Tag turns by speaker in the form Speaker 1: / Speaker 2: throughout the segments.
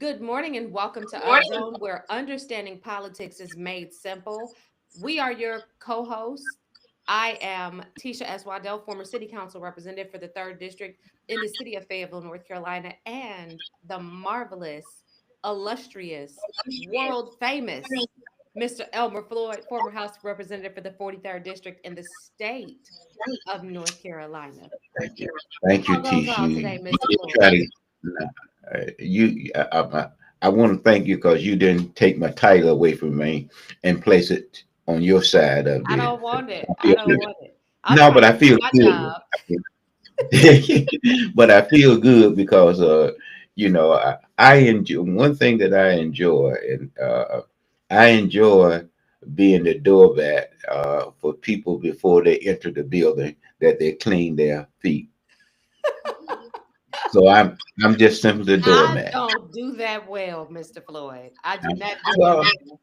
Speaker 1: Good morning and welcome to Upzone, where understanding politics is made simple. We are your co hosts. I am Tisha S. Waddell, former city council representative for the 3rd District in the city of Fayetteville, North Carolina, and the marvelous, illustrious, world famous Mr. Elmer Floyd, former House Representative for the 43rd District in the state of North Carolina.
Speaker 2: Thank you. Thank you,
Speaker 1: How goes
Speaker 2: Tish.
Speaker 1: all
Speaker 2: You,
Speaker 1: today,
Speaker 2: you
Speaker 1: Mr.
Speaker 2: did try
Speaker 1: Floyd?
Speaker 2: to, you, I want to thank you because you didn't take my title away from me and place it on your side of
Speaker 1: I
Speaker 2: the.
Speaker 1: don't want it. I don't want it. I'm
Speaker 2: No, but
Speaker 1: trying
Speaker 2: I
Speaker 1: to do
Speaker 2: feel
Speaker 1: my
Speaker 2: good.
Speaker 1: job.
Speaker 2: But I feel good because, I enjoy one thing that I enjoy, and I enjoy being the doormat for people before they enter the building that they clean their feet. So I'm just simply the
Speaker 1: I
Speaker 2: doormat.
Speaker 1: don't do that well, Mr. Floyd. I do not do that
Speaker 2: Well,
Speaker 1: well.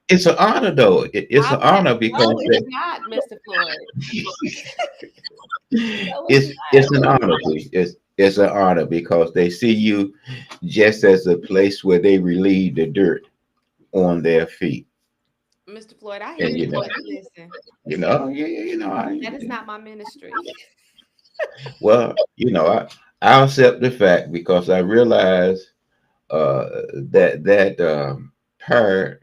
Speaker 2: it's an honor though. It's an honor
Speaker 1: No,
Speaker 2: because
Speaker 1: it's not, Mr. Floyd. No, it's
Speaker 2: it's an honor. It's an honor because they see you just as a place where they relieve the dirt on their feet.
Speaker 1: not. Mr. Floyd, I
Speaker 2: And
Speaker 1: hear you, but listen, that is not my ministry.
Speaker 2: well, I accept the fact because I realize that parent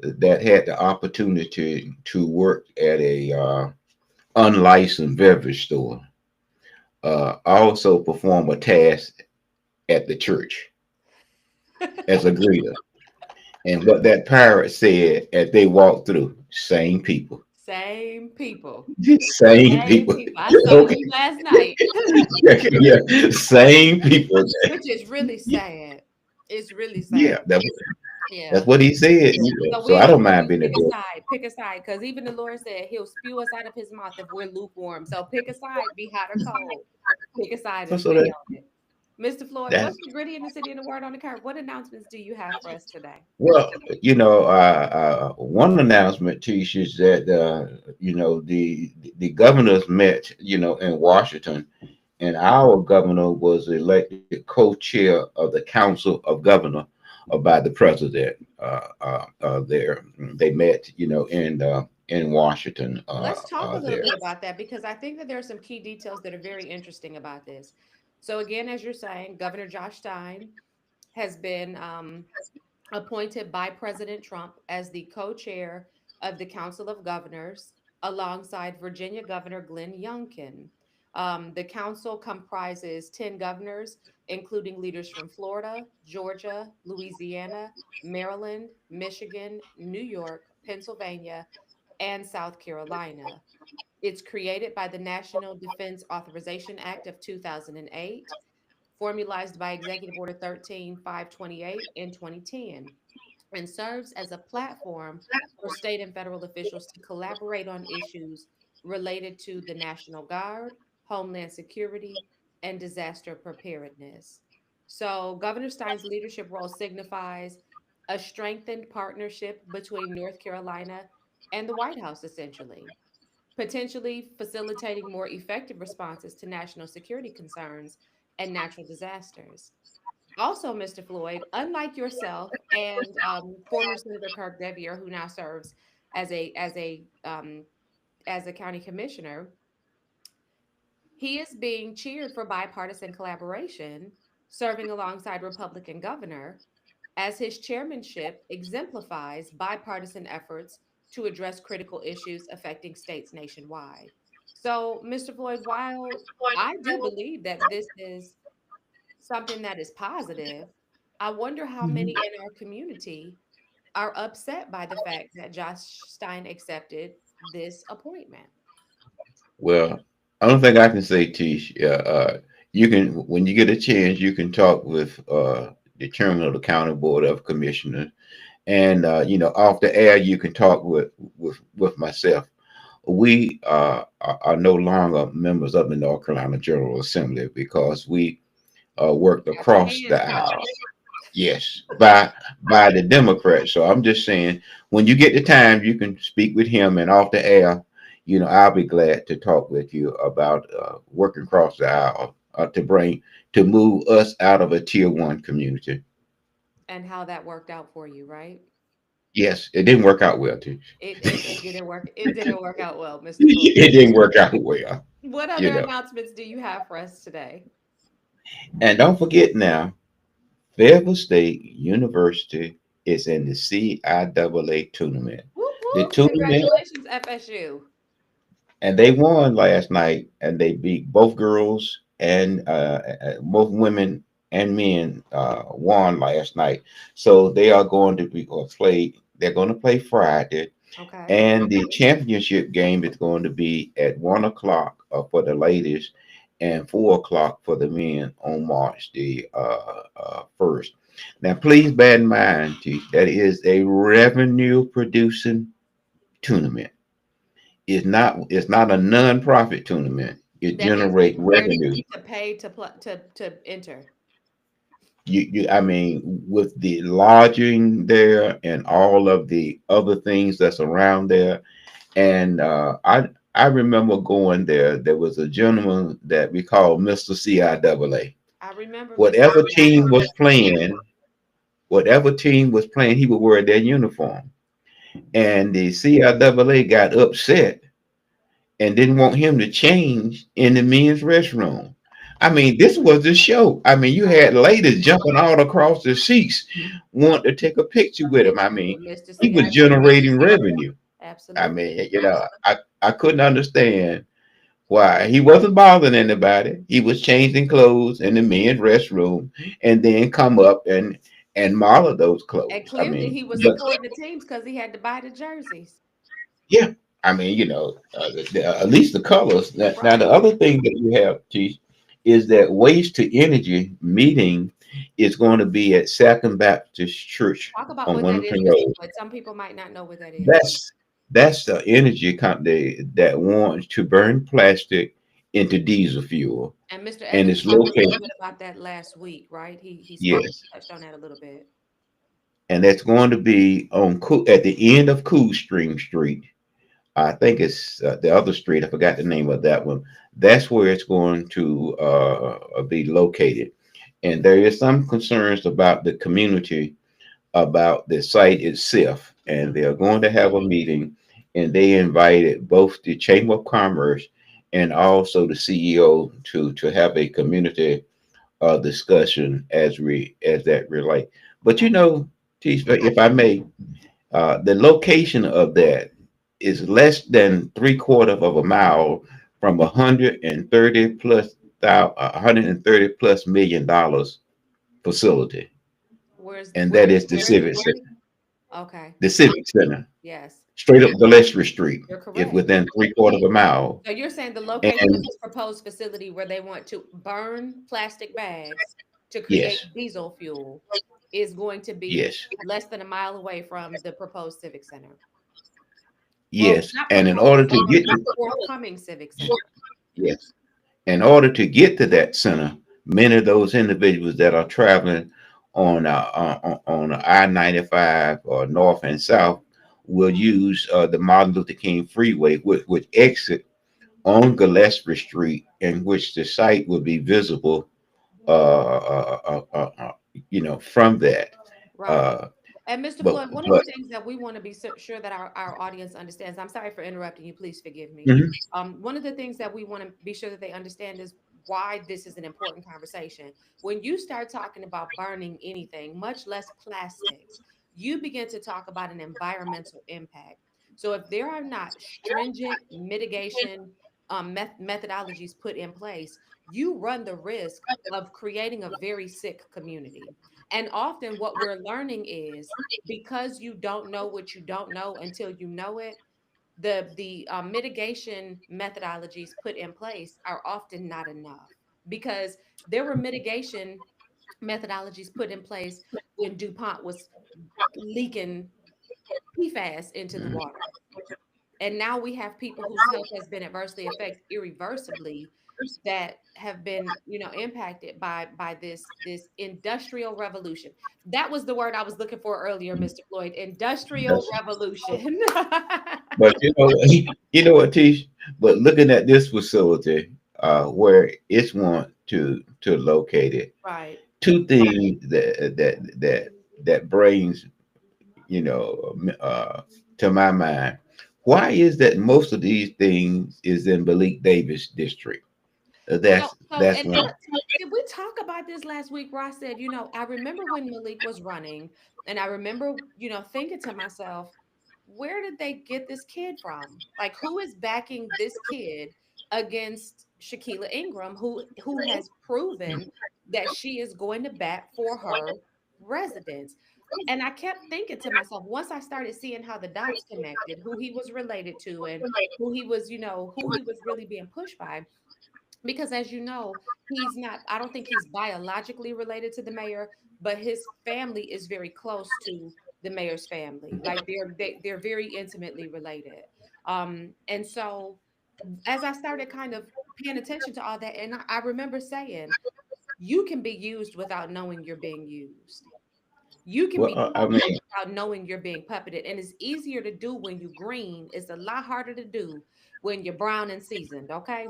Speaker 2: that had the opportunity to work at a unlicensed beverage store also perform a task at the church as a greeter. And what that parent said as they walked through, same people.
Speaker 1: Same people.
Speaker 2: Same
Speaker 1: Same
Speaker 2: people.
Speaker 1: people. I saw
Speaker 2: Okay.
Speaker 1: you last night,
Speaker 2: Yeah. Same people.
Speaker 1: which is really sad. It's really
Speaker 2: Yeah.
Speaker 1: sad.
Speaker 2: That's
Speaker 1: Yeah.
Speaker 2: what he said.
Speaker 1: So
Speaker 2: So
Speaker 1: we
Speaker 2: I
Speaker 1: don't
Speaker 2: don't
Speaker 1: want
Speaker 2: mind
Speaker 1: you
Speaker 2: being a door.
Speaker 1: pick a side, because even the Lord said He'll spew us out of His mouth if we're lukewarm. So pick a side, be hot or cold. Pick a side
Speaker 2: So,
Speaker 1: and
Speaker 2: so
Speaker 1: stay
Speaker 2: that
Speaker 1: on it. Mr. Floyd,
Speaker 2: that's
Speaker 1: what's the gritty in the city and the word on the curve? What announcements do you have for us today?
Speaker 2: well, one announcement, Tish, is that the governors met, in Washington, and our governor was elected co-chair of the Council of Governor by the president. There, they met, in Washington.
Speaker 1: Let's talk a little
Speaker 2: There.
Speaker 1: bit about that, because I think that there are some key details that are very interesting about this. So, again, as you're saying, Governor Josh Stein has been appointed by President Trump as the co chair of the Council of Governors alongside Virginia Governor Glenn Youngkin. The council comprises 10 governors, including leaders from Florida, Georgia, Louisiana, Maryland, Michigan, New York, Pennsylvania, and South Carolina. It's created by the National Defense Authorization Act of 2008, formalized by Executive Order 13528 in 2010, and serves as a platform for state and federal officials to collaborate on issues related to the National Guard, Homeland Security, and disaster preparedness. So, Governor Stein's leadership role signifies a strengthened partnership between North Carolina and the White House, essentially, potentially facilitating more effective responses to national security concerns and natural disasters. Also, Mr. Floyd, unlike yourself and former Senator Kirk Devier, who now serves as a county commissioner, he is being cheered for bipartisan collaboration, serving alongside Republican governor, as his chairmanship exemplifies bipartisan efforts to address critical issues affecting states nationwide. So, Mr. Floyd, while I do believe that this is something that is positive, I wonder how many
Speaker 2: Mhm.
Speaker 1: in our community are upset by the fact that Josh Stein accepted this appointment.
Speaker 2: Well, I don't think I can say, Tish. You can, when you get a chance, you can talk with the chairman of the county board of commissioners, and off the air, you can talk with myself. We are no longer members of the North Carolina General Assembly because we worked
Speaker 1: Got your
Speaker 2: across
Speaker 1: hands
Speaker 2: the
Speaker 1: tied.
Speaker 2: aisle. Yes, by the Democrats. So I'm just saying, when you get the time, you can speak with him, and off the air, I'll be glad to talk with you about working across the aisle to move us out of a tier one community.
Speaker 1: And how that worked out for you, right?
Speaker 2: Yes, it didn't work out well, too.
Speaker 1: It didn't work. It didn't work out well, Mr. Floyd.
Speaker 2: It didn't work out well,
Speaker 1: What
Speaker 2: you
Speaker 1: other
Speaker 2: know.
Speaker 1: announcements do you have for us today?
Speaker 2: And don't forget now, Fayetteville State University is in the CIAA tournament.
Speaker 1: Whoop
Speaker 2: The
Speaker 1: whoop!
Speaker 2: tournament,
Speaker 1: Congratulations, FSU.
Speaker 2: and they won last night, and they beat both girls and both women and men won last night. So they are going to be or play. They're going to play Friday,
Speaker 1: Okay.
Speaker 2: and the championship game is going to be at 1 o'clock for the ladies, and 4 o'clock for the men on March the first. Now, please bear in mind, T, that is a revenue producing tournament. It's not a non-profit tournament. It
Speaker 1: That means
Speaker 2: generates
Speaker 1: people actually
Speaker 2: revenue.
Speaker 1: need to pay to enter.
Speaker 2: I mean, with the lodging there and all of the other things that's around there. And I remember going there. There was a gentleman that we called Mr. CIAA.
Speaker 1: I remember Mr.
Speaker 2: Whatever team was
Speaker 1: CIAA.
Speaker 2: playing, whatever team was playing, he would wear their uniform. And the CIAA got upset and didn't want him to change in the men's restroom. I mean, this was the show. I mean, you had ladies jumping all across the seats, wanting to take a picture with him. I mean,
Speaker 1: With Mr.
Speaker 2: he was
Speaker 1: CIAA.
Speaker 2: generating revenue. I
Speaker 1: Absolutely.
Speaker 2: mean, I couldn't understand why he wasn't bothering anybody. He was changing clothes in the men's restroom and then come up and model those
Speaker 1: And
Speaker 2: clothes. I
Speaker 1: clearly
Speaker 2: mean,
Speaker 1: he was
Speaker 2: but
Speaker 1: supporting the teams because he had to buy the jerseys.
Speaker 2: yeah, I mean, at least the colors. Now, the
Speaker 1: Right.
Speaker 2: other thing that you have, Chief, is that Waste to Energy meeting is going to be at Second Baptist Church
Speaker 1: Talk about
Speaker 2: on
Speaker 1: what that is,
Speaker 2: Wilmington
Speaker 1: Mr.
Speaker 2: Road.
Speaker 1: Floyd. Some people might not know what that is.
Speaker 2: That's the energy company that wants to burn plastic into diesel fuel,
Speaker 1: And Mr.
Speaker 2: and
Speaker 1: Evans
Speaker 2: it's
Speaker 1: talked a little
Speaker 2: located.
Speaker 1: bit about that last week, right? He spoke,
Speaker 2: Yes,
Speaker 1: touched on that a little bit.
Speaker 2: and that's going to be at the end of Coolstream Street. I think it's the other street. I forgot the name of that one. That's where it's going to be located. And there is some concerns about the community about the site itself. And they are going to have a meeting, and they invited both the Chamber of Commerce and also the CEO to have a community discussion as that relate. But
Speaker 1: Okay.
Speaker 2: if I may, the location of that is less than three-quarters of a mile from 130+ million facility, and that is the
Speaker 1: Where is it
Speaker 2: Civic Center.
Speaker 1: located? Okay.
Speaker 2: The Civic Center,
Speaker 1: Yes,
Speaker 2: straight up Gillespie Street,
Speaker 1: you're
Speaker 2: if
Speaker 1: correct.
Speaker 2: within three-quarters of a mile.
Speaker 1: So you're saying the location of
Speaker 2: And
Speaker 1: this proposed facility where they want to burn plastic bags to create
Speaker 2: yes,
Speaker 1: diesel fuel is going to be
Speaker 2: yes,
Speaker 1: less than a mile away from the proposed civic center. Well,
Speaker 2: yes.
Speaker 1: not
Speaker 2: And in
Speaker 1: proposed,
Speaker 2: order to get
Speaker 1: the
Speaker 2: to
Speaker 1: forthcoming civic center.
Speaker 2: yes, in order to get to that center, many of those individuals that are traveling on I-95 or north and south will use the Martin Luther King Freeway, which exit on Gillespie Street, in which the site will be visible, from that.
Speaker 1: Right.
Speaker 2: Uh,
Speaker 1: And Mr.
Speaker 2: but
Speaker 1: Floyd, one of the
Speaker 2: but
Speaker 1: things that we want to be sure that our audience understands, I'm sorry for interrupting you, please forgive me.
Speaker 2: mhm,
Speaker 1: One of the things that we want to be sure that they understand is why this is an important conversation. When you start talking about burning anything, much less plastics, you begin to talk about an environmental impact. So if there are not stringent mitigation methodologies put in place, you run the risk of creating a very sick community. And often what we're learning is because you don't know what you don't know until you know it, the mitigation methodologies put in place are often not enough because there were mitigation methodologies put in place when DuPont was leaking PFAS into the
Speaker 2: mhm.
Speaker 1: water. And now we have people whose health has been adversely affected irreversibly that have been, impacted by this industrial revolution. That was the word I was looking for earlier, Mr. Floyd. Industrial
Speaker 2: Yes.
Speaker 1: revolution.
Speaker 2: But you know what, Tish? But looking at this facility, where it's want to locate it,
Speaker 1: Right.
Speaker 2: two things that that brings, you know, to my mind. Why is that most of these things is in Malik Davis district? That's
Speaker 1: And
Speaker 2: one.
Speaker 1: did we talk about this last week? Ross said, I remember when Malik was running, and I remember, thinking to myself, where did they get this kid from? Like, who is backing this kid against Shaquilla Ingram, who has proven that she is going to bat for her residents? And I kept thinking to myself, once I started seeing how the dots connected, who he was related to, and who he was really being pushed by, because as you know, he's not, I don't think he's biologically related to the mayor, but his family is very close to the mayor's family. Like they're very intimately related. And so as I started kind of paying attention to all that, and I remember saying, you can be used without knowing you're being used. You can be
Speaker 2: Well, I mean,
Speaker 1: puppeted without knowing you're being puppeted. And it's easier to do when you're green. It's a lot harder to do when you're brown and seasoned. Okay.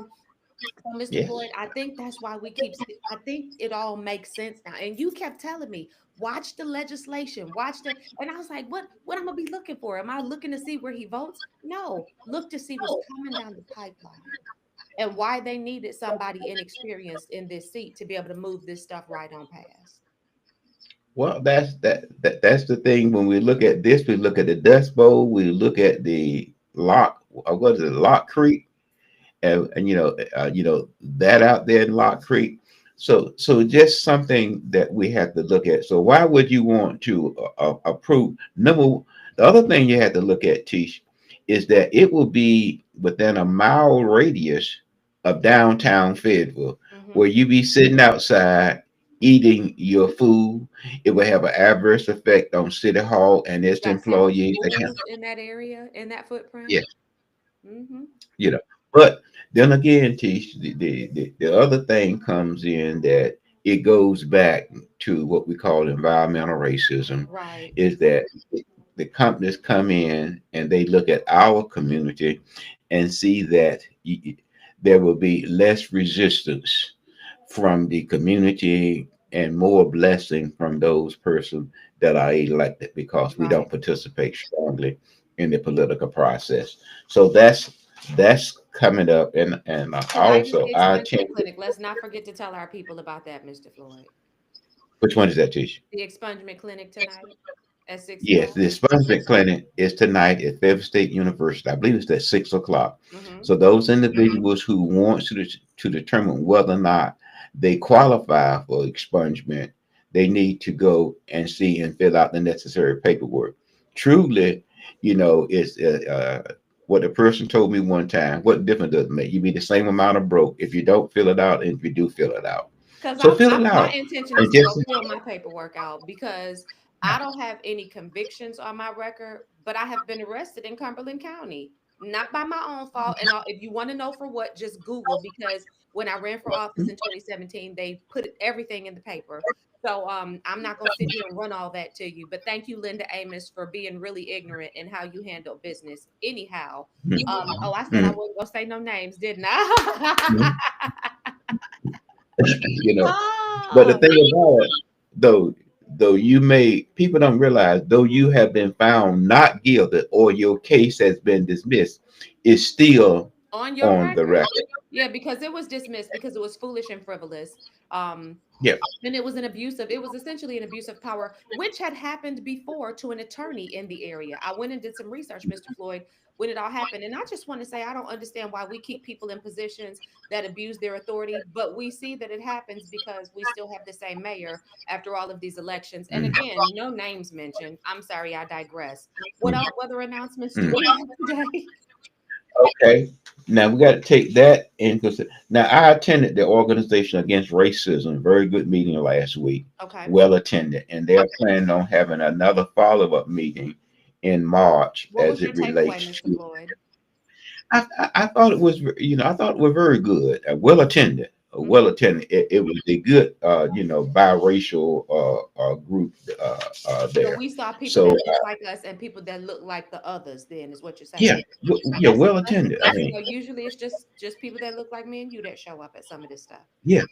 Speaker 1: So, Mr.
Speaker 2: yes.
Speaker 1: Floyd, I think that's why I think it all makes sense now. And you kept telling me, watch the legislation, and I was like, what I'm gonna be looking for? Am I looking to see where he votes? No, look to see what's coming down the pipeline and why they needed somebody inexperienced in this seat to be able to move this stuff right on past.
Speaker 2: Well, that's the thing. When we look at this, we look at the Dust Bowl, we look at the Lock, what is it, Lock Creek, and that out there in Lock Creek. So just something that we have to look at. So why would you want to approve? The other thing you have to look at, Tish, is that it will be within a mile radius of downtown Fayetteville,
Speaker 1: Hmm.
Speaker 2: where you be sitting outside eating your food. It will have an adverse effect on City Hall and
Speaker 1: You
Speaker 2: its
Speaker 1: got several
Speaker 2: employees.
Speaker 1: schools in that area, in that footprint.
Speaker 2: Yeah,
Speaker 1: Hmm.
Speaker 2: you know. But then again, Tish, the other thing comes in that it goes back to what we call environmental racism,
Speaker 1: Right.
Speaker 2: is that the companies come in and they look at our community and see that there will be less resistance from the community and more blessing from those persons that are elected because we don't
Speaker 1: Right.
Speaker 2: participate strongly in the political process. So that's coming up, and
Speaker 1: Tonight is
Speaker 2: also
Speaker 1: the
Speaker 2: I attend.
Speaker 1: expungement clinic. Let's not forget to tell our people about that, Mr. Floyd.
Speaker 2: Which one is that, Tisha?
Speaker 1: The expungement clinic tonight at six
Speaker 2: Yes,
Speaker 1: o'clock.
Speaker 2: the expungement clinic is tonight at Fayetteville State University. I believe it's at 6 o'clock.
Speaker 1: Mm-hmm.
Speaker 2: So those individuals who want to determine whether or not they qualify for expungement, they need to go and see and fill out the necessary paperwork. Truly, it's what the person told me one time. What difference does it make? You be the same amount of broke if you don't fill it out, and if you do fill it out.
Speaker 1: Because
Speaker 2: So fill it
Speaker 1: my
Speaker 2: out
Speaker 1: intention is
Speaker 2: and
Speaker 1: to go
Speaker 2: just
Speaker 1: fill my paperwork out because I don't have any convictions on my record, but I have been arrested in Cumberland County, not by my own fault. And if you want to know for what, just Google, because when I ran for office in 2017, they put everything in the paper. So I'm not gonna sit here and run all that to you. But thank you, Linda Amos, for being really ignorant in how you handle business. Anyhow, oh, I said I
Speaker 2: mm,
Speaker 1: wasn't gonna say no names, didn't I?
Speaker 2: mm, you know. But the
Speaker 1: Oh,
Speaker 2: thing about it, though, though you may people don't realize, though you have been found not guilty or your case has been dismissed, it's still
Speaker 1: on your
Speaker 2: on the
Speaker 1: record?
Speaker 2: record.
Speaker 1: Yeah, because it was dismissed because it was foolish and frivolous. Um,
Speaker 2: Yeah.
Speaker 1: and it was essentially an abuse of power, which had happened before to an attorney in the area. I went and did some research, Mr. Floyd, when it all happened. And I just want to say, I don't understand why we keep people in positions that abuse their authority, but we see that it happens because we still have the same mayor after all of these elections. And
Speaker 2: Mm,
Speaker 1: again, no names mentioned. I'm sorry, I digress. What
Speaker 2: mm,
Speaker 1: else, other announcements do
Speaker 2: mm.
Speaker 1: we have today?
Speaker 2: Okay. Now we got to take that into. Now I attended the Organization Against Racism, very good meeting last week,
Speaker 1: Okay.
Speaker 2: well attended, and they're planning on having another follow-up meeting in March
Speaker 1: What
Speaker 2: as
Speaker 1: was your
Speaker 2: it
Speaker 1: takeaway,
Speaker 2: relates
Speaker 1: Mr.
Speaker 2: to.
Speaker 1: Floyd?
Speaker 2: I thought it was, I thought it was very good, well attended, well
Speaker 1: Mhm.
Speaker 2: attended. It was a good, biracial group
Speaker 1: So
Speaker 2: there.
Speaker 1: we saw people
Speaker 2: So
Speaker 1: that look like us and people that look like the others. Then is what you're
Speaker 2: yeah,
Speaker 1: saying.
Speaker 2: yeah, well attended. I mean,
Speaker 1: Usually it's just people that look like me and you that show up at some of this stuff.
Speaker 2: yeah,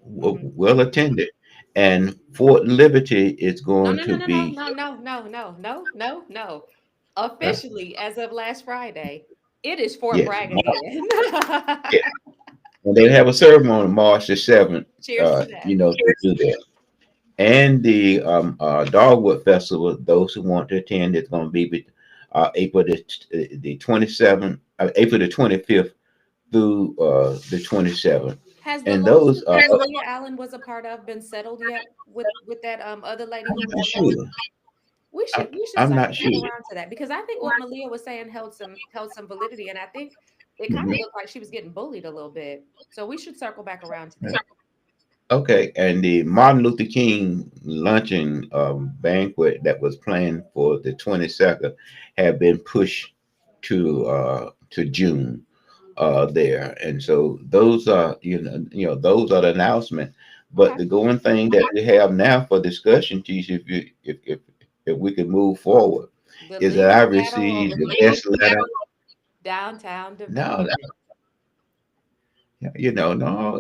Speaker 1: Hmm.
Speaker 2: well attended. and Fort Liberty is
Speaker 1: No,
Speaker 2: going
Speaker 1: no, no,
Speaker 2: to
Speaker 1: no, no,
Speaker 2: be.
Speaker 1: no, no, no, no, no, no, no.
Speaker 2: Uh,
Speaker 1: Officially, as of last Friday, it is Fort
Speaker 2: yes,
Speaker 1: Bragg again.
Speaker 2: yeah. And they have a ceremony March the 7th.
Speaker 1: Cheers to that.
Speaker 2: To do that. And the Dogwood Festival, those who want to attend, it's going to be April the 27th, April the 25th through the 27th.
Speaker 1: Has the
Speaker 2: And
Speaker 1: lawsuit
Speaker 2: those
Speaker 1: that Malia Allen was a part of been settled yet with that other lady
Speaker 2: I'm
Speaker 1: who
Speaker 2: not
Speaker 1: was
Speaker 2: sure.
Speaker 1: we should
Speaker 2: I'm
Speaker 1: circle
Speaker 2: not
Speaker 1: back
Speaker 2: sure.
Speaker 1: around to that because I think what Malia was saying held some validity, and I think it kind of
Speaker 2: Mhm.
Speaker 1: looked like she was getting bullied a little bit. So we should circle back around to that.
Speaker 2: Okay, and the Martin Luther King luncheon banquet that was planned for the 22nd have been pushed to June there, and so those are those are the announcements. But
Speaker 1: Okay.
Speaker 2: the going thing that we have now for discussion, Teach, if we could move forward,
Speaker 1: The
Speaker 2: is that I
Speaker 1: legal battle
Speaker 2: received
Speaker 1: over
Speaker 2: the best letter.
Speaker 1: Cleveland downtown
Speaker 2: No,
Speaker 1: development.
Speaker 2: no,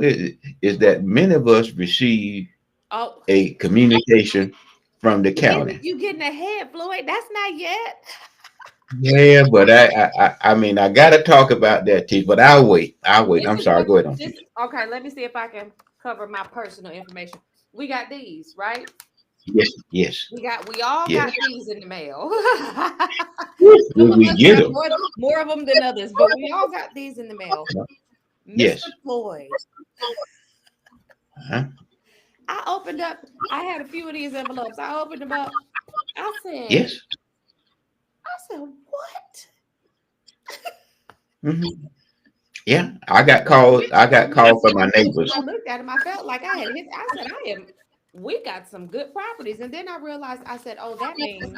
Speaker 2: is that many of us receive
Speaker 1: Oh,
Speaker 2: a communication from the county.
Speaker 1: you getting ahead, Floyd. That's not yet.
Speaker 2: Yeah, but I mean, I got to talk about that, T. But I'll wait. I'll wait.
Speaker 1: This
Speaker 2: I'm
Speaker 1: is
Speaker 2: sorry.
Speaker 1: what
Speaker 2: Go ahead on,
Speaker 1: this.
Speaker 2: T.
Speaker 1: Okay, let me see if I can cover my personal information. We got these, right?
Speaker 2: Yes, yes,
Speaker 1: We all
Speaker 2: yes.
Speaker 1: got these in the mail. Some
Speaker 2: Will
Speaker 1: of
Speaker 2: we
Speaker 1: us
Speaker 2: get
Speaker 1: got
Speaker 2: them?
Speaker 1: more of them than others, but we all got these in the mail. Mr.
Speaker 2: Yes.
Speaker 1: Floyd,
Speaker 2: Uh-huh.
Speaker 1: I opened up. I had a few of these envelopes. I opened them up. I said,
Speaker 2: Yes.
Speaker 1: what?
Speaker 2: Hmm. Yeah, I got calls. I got calls from my neighbors.
Speaker 1: I looked at them. I felt like I had hit. I said, we got some good properties. And then I realized, I said, oh, that means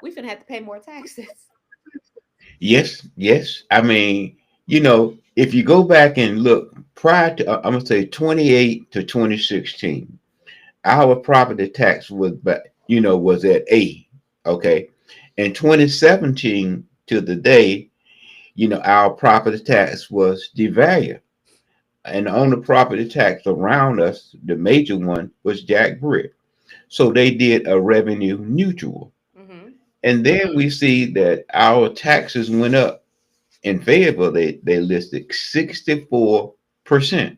Speaker 1: we finna have to pay more taxes.
Speaker 2: Yes, yes. I mean, if you go back and look prior to, I'm gonna say 28 to 2016, our property tax was at A. Okay, in 2017 to the day, our property tax was devalued, and the only property tax around us, the major one, was Jack Brick. So they did a revenue neutral,
Speaker 1: Hmm.
Speaker 2: and then we see that our taxes went up in Fayetteville. They listed 64%.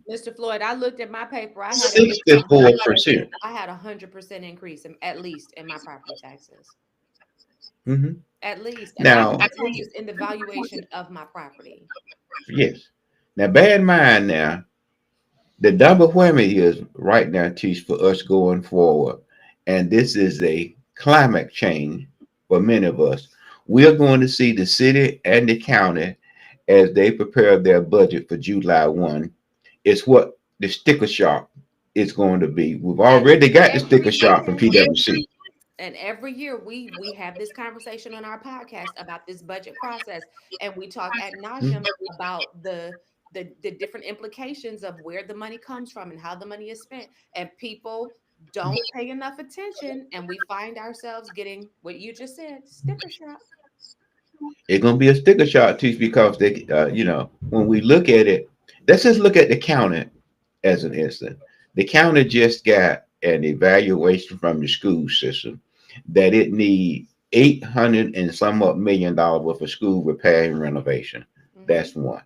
Speaker 1: Mr. Floyd, I looked at my paper.
Speaker 2: 64%.
Speaker 1: I had 100% increase at least in my property taxes.
Speaker 2: Hmm.
Speaker 1: At least and my
Speaker 2: Now,
Speaker 1: property taxes in the valuation of my property.
Speaker 2: yes. Now, bear in mind now, the double whammy is right now, Teach, for us going forward. And this is a climate change for many of us. We're going to see the city and the county as they prepare their budget for July 1. It's what the sticker shock is going to be. We've
Speaker 1: And
Speaker 2: already got the
Speaker 1: every
Speaker 2: sticker shock from
Speaker 1: year,
Speaker 2: PwC.
Speaker 1: and every year we have this conversation on our podcast about this budget process, and we talk ad nauseum about the different implications of where the money comes from and how the money is spent, and people don't pay enough attention, and we find ourselves getting what you just said, sticker shock.
Speaker 2: It's going to be a sticker shock, Teach, because when we look at it, let's just look at the county as an instance. The county just got an evaluation from the school system that it need 800 and some odd $1 million worth of school repair and renovation.
Speaker 1: Hmm.
Speaker 2: That's one.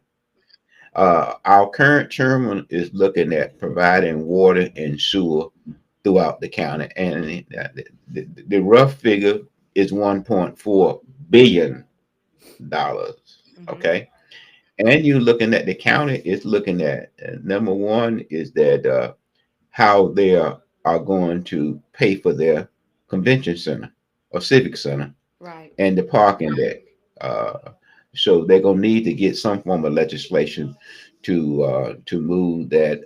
Speaker 2: Our current chairman is looking at providing water and sewer throughout the county, and the rough figure is $1.4 billion.
Speaker 1: Hmm.
Speaker 2: Okay, and you're looking at the county is looking at number one is that how they are going to pay for their convention center or civic center
Speaker 1: Right.
Speaker 2: and the parking deck. Uh, so they're gonna need to get some form of legislation to move that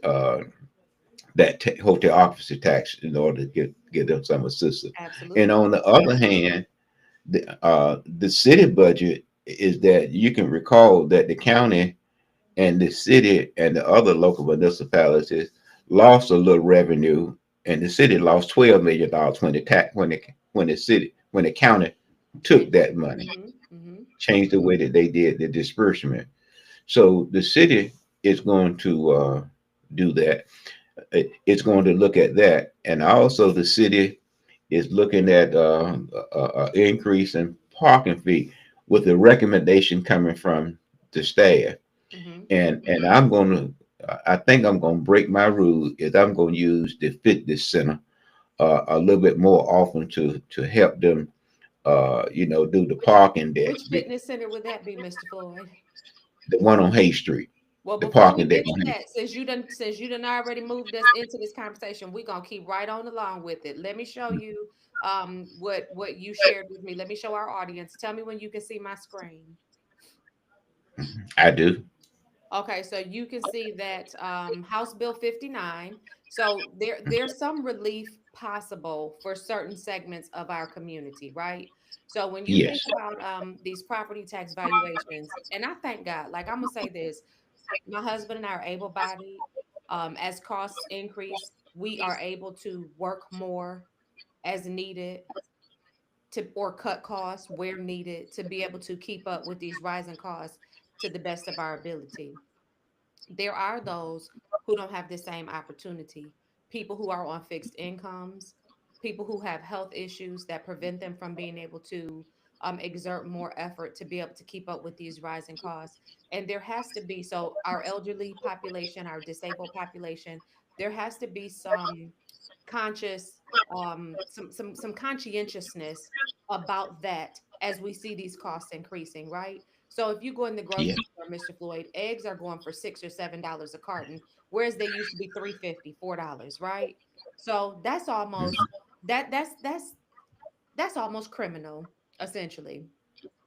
Speaker 2: hotel occupancy tax in order to get them some assistance. And
Speaker 1: Absolutely.
Speaker 2: on the other hand, the city budget is that you can recall that the county and the city and the other local municipalities lost a little revenue, and the city lost $12 million when the county took
Speaker 1: Changed.
Speaker 2: that money,
Speaker 1: Hmm. Hmm.
Speaker 2: changed the way that they did the disbursement. So the city is going to do that. it's going to look at that, and also the city is looking at increase in parking fee with the recommendation coming from the staff.
Speaker 1: Hmm.
Speaker 2: And I'm going to, I think I'm going to break my rule is I'm going to use the fitness center a little bit more often to help them, do the
Speaker 1: Which
Speaker 2: parking there.
Speaker 1: which fitness center would that be, Mr. Floyd?
Speaker 2: The one on Hay Street,
Speaker 1: Well,
Speaker 2: the
Speaker 1: before we
Speaker 2: parking deck
Speaker 1: get
Speaker 2: on
Speaker 1: to
Speaker 2: Hay.
Speaker 1: that, since you done already moved us into this conversation, we're gonna keep right on along with it. Let me show you what you shared with me. Let me show our audience. Tell me when you can see my screen.
Speaker 2: I do.
Speaker 1: Okay, so you can see that House Bill 59. So there's some relief possible for certain segments of our community, right? So when you think
Speaker 2: Yes.
Speaker 1: about these property tax valuations, and I thank God, like I'm gonna say this, my husband and I are able-bodied. As costs increase, we are able to work more as needed to or cut costs where needed to be able to keep up with these rising costs to the best of our ability. There are those who don't have the same opportunity. People who are on fixed incomes, people who have health issues that prevent them from being able to exert more effort to be able to keep up with these rising costs. And there has to be, so our elderly population, our disabled population, there has to be some conscious, some conscientiousness about that as we see these costs increasing, right? So if you go in the
Speaker 2: Yeah.
Speaker 1: grocery store, Mr. Floyd, eggs are going for $6 or $7 a carton, whereas they used to be 3.50, $4, right? So that's almost
Speaker 2: Mhm.
Speaker 1: that's almost criminal, essentially.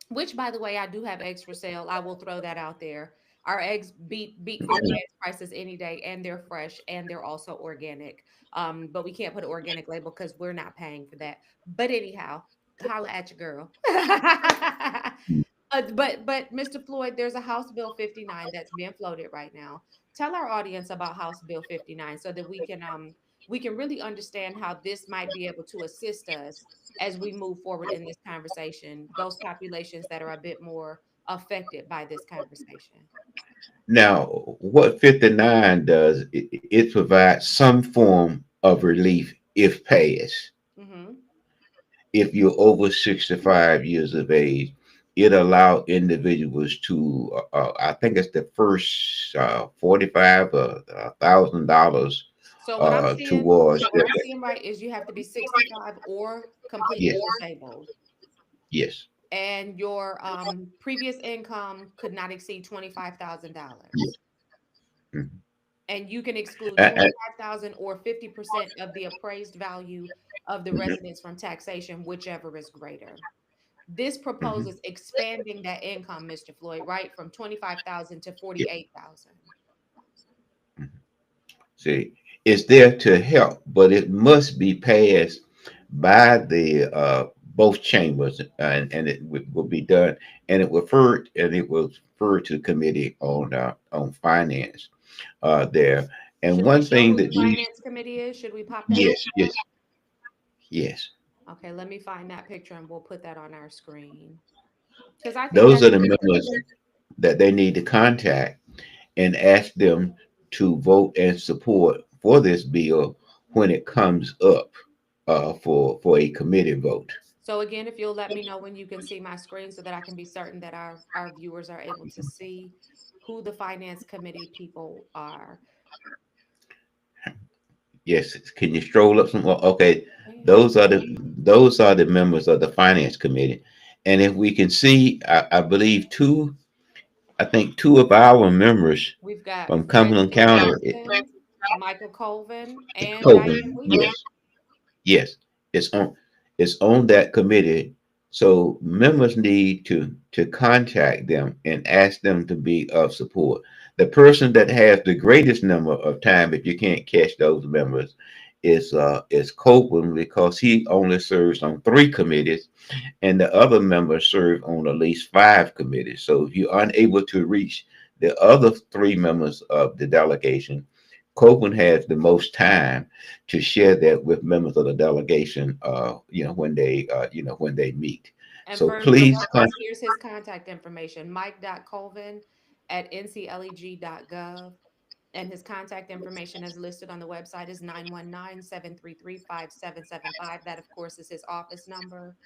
Speaker 1: Which, by the way, I do have eggs for sale. I will throw that out there. Our eggs beat Fairfax prices any day, and they're fresh and they're also organic. But we can't put an organic label because we're not paying for that. But anyhow, holla at your girl. But Mr. Floyd, there's a House Bill 59 that's being floated right now. Tell our audience about House Bill 59 so that we can really understand how this might be able to assist us as we move forward in this conversation, those populations that are a bit more affected by this conversation.
Speaker 2: Now, what 59 does, it provides some form of relief if passed.
Speaker 1: Hmm.
Speaker 2: If you're over 65 years of age, it allow individuals to, I think it's the first 45 $1,000
Speaker 1: So what I'm seeing,
Speaker 2: towards
Speaker 1: so what
Speaker 2: that.
Speaker 1: I'm seeing right is you have to be 65 or completely
Speaker 2: Yes,
Speaker 1: disabled,
Speaker 2: yes,
Speaker 1: and your previous income could not exceed
Speaker 2: yes.
Speaker 1: $25,000.
Speaker 2: Mhm.
Speaker 1: And you can exclude
Speaker 2: And,
Speaker 1: 25,000 or 50% of the appraised value of the
Speaker 2: mhm,
Speaker 1: residence from taxation, whichever is greater. This
Speaker 2: mhm,
Speaker 1: proposes expanding that income, Mr. Floyd, right, from 25,000 to
Speaker 2: yeah.
Speaker 1: 48,000.
Speaker 2: Mhm. See, it's there to help, but it must be passed by the both chambers, and it will be done, and it will refer to committee on finance there. And
Speaker 1: Should we
Speaker 2: one
Speaker 1: show
Speaker 2: thing
Speaker 1: who the
Speaker 2: that these,
Speaker 1: finance committee is? Should we pop that up?
Speaker 2: yes, yes, yes,
Speaker 1: Okay, let me find that picture and we'll put that on our screen. Because I think
Speaker 2: those
Speaker 1: that's
Speaker 2: are the members that they need to contact and ask them to vote and support for this bill when it comes up for a committee vote.
Speaker 1: so again, if you'll let me know when you can see my screen so that I can be certain that our viewers are able to see who the finance committee people are.
Speaker 2: Yes, can you stroll up some more? Okay,
Speaker 1: Man,
Speaker 2: those are the members of the finance committee, and if we can see, I believe I think two of our members
Speaker 1: we've got
Speaker 2: from Cumberland
Speaker 1: Franklin
Speaker 2: County,
Speaker 1: Johnson, Michael Colvin, and
Speaker 2: Copeland.
Speaker 1: Diane Wheeler.
Speaker 2: Yes, yes, it's on that committee. So members need to contact them and ask them to be of support. The person that has the greatest number of time, if you can't catch those members, is Copeland because he only serves on 3 committees, and the other members serve on at least 5 committees. So if you're unable to reach the other 3 members of the delegation, Copeland has the most time to share that with members of the delegation, when they meet.
Speaker 1: And
Speaker 2: So
Speaker 1: for the
Speaker 2: please come.
Speaker 1: reference, here's his contact information: mike.colvin at ncleg.gov. And his contact information as listed on the website is 919-733-5775. That, of course, is his office number.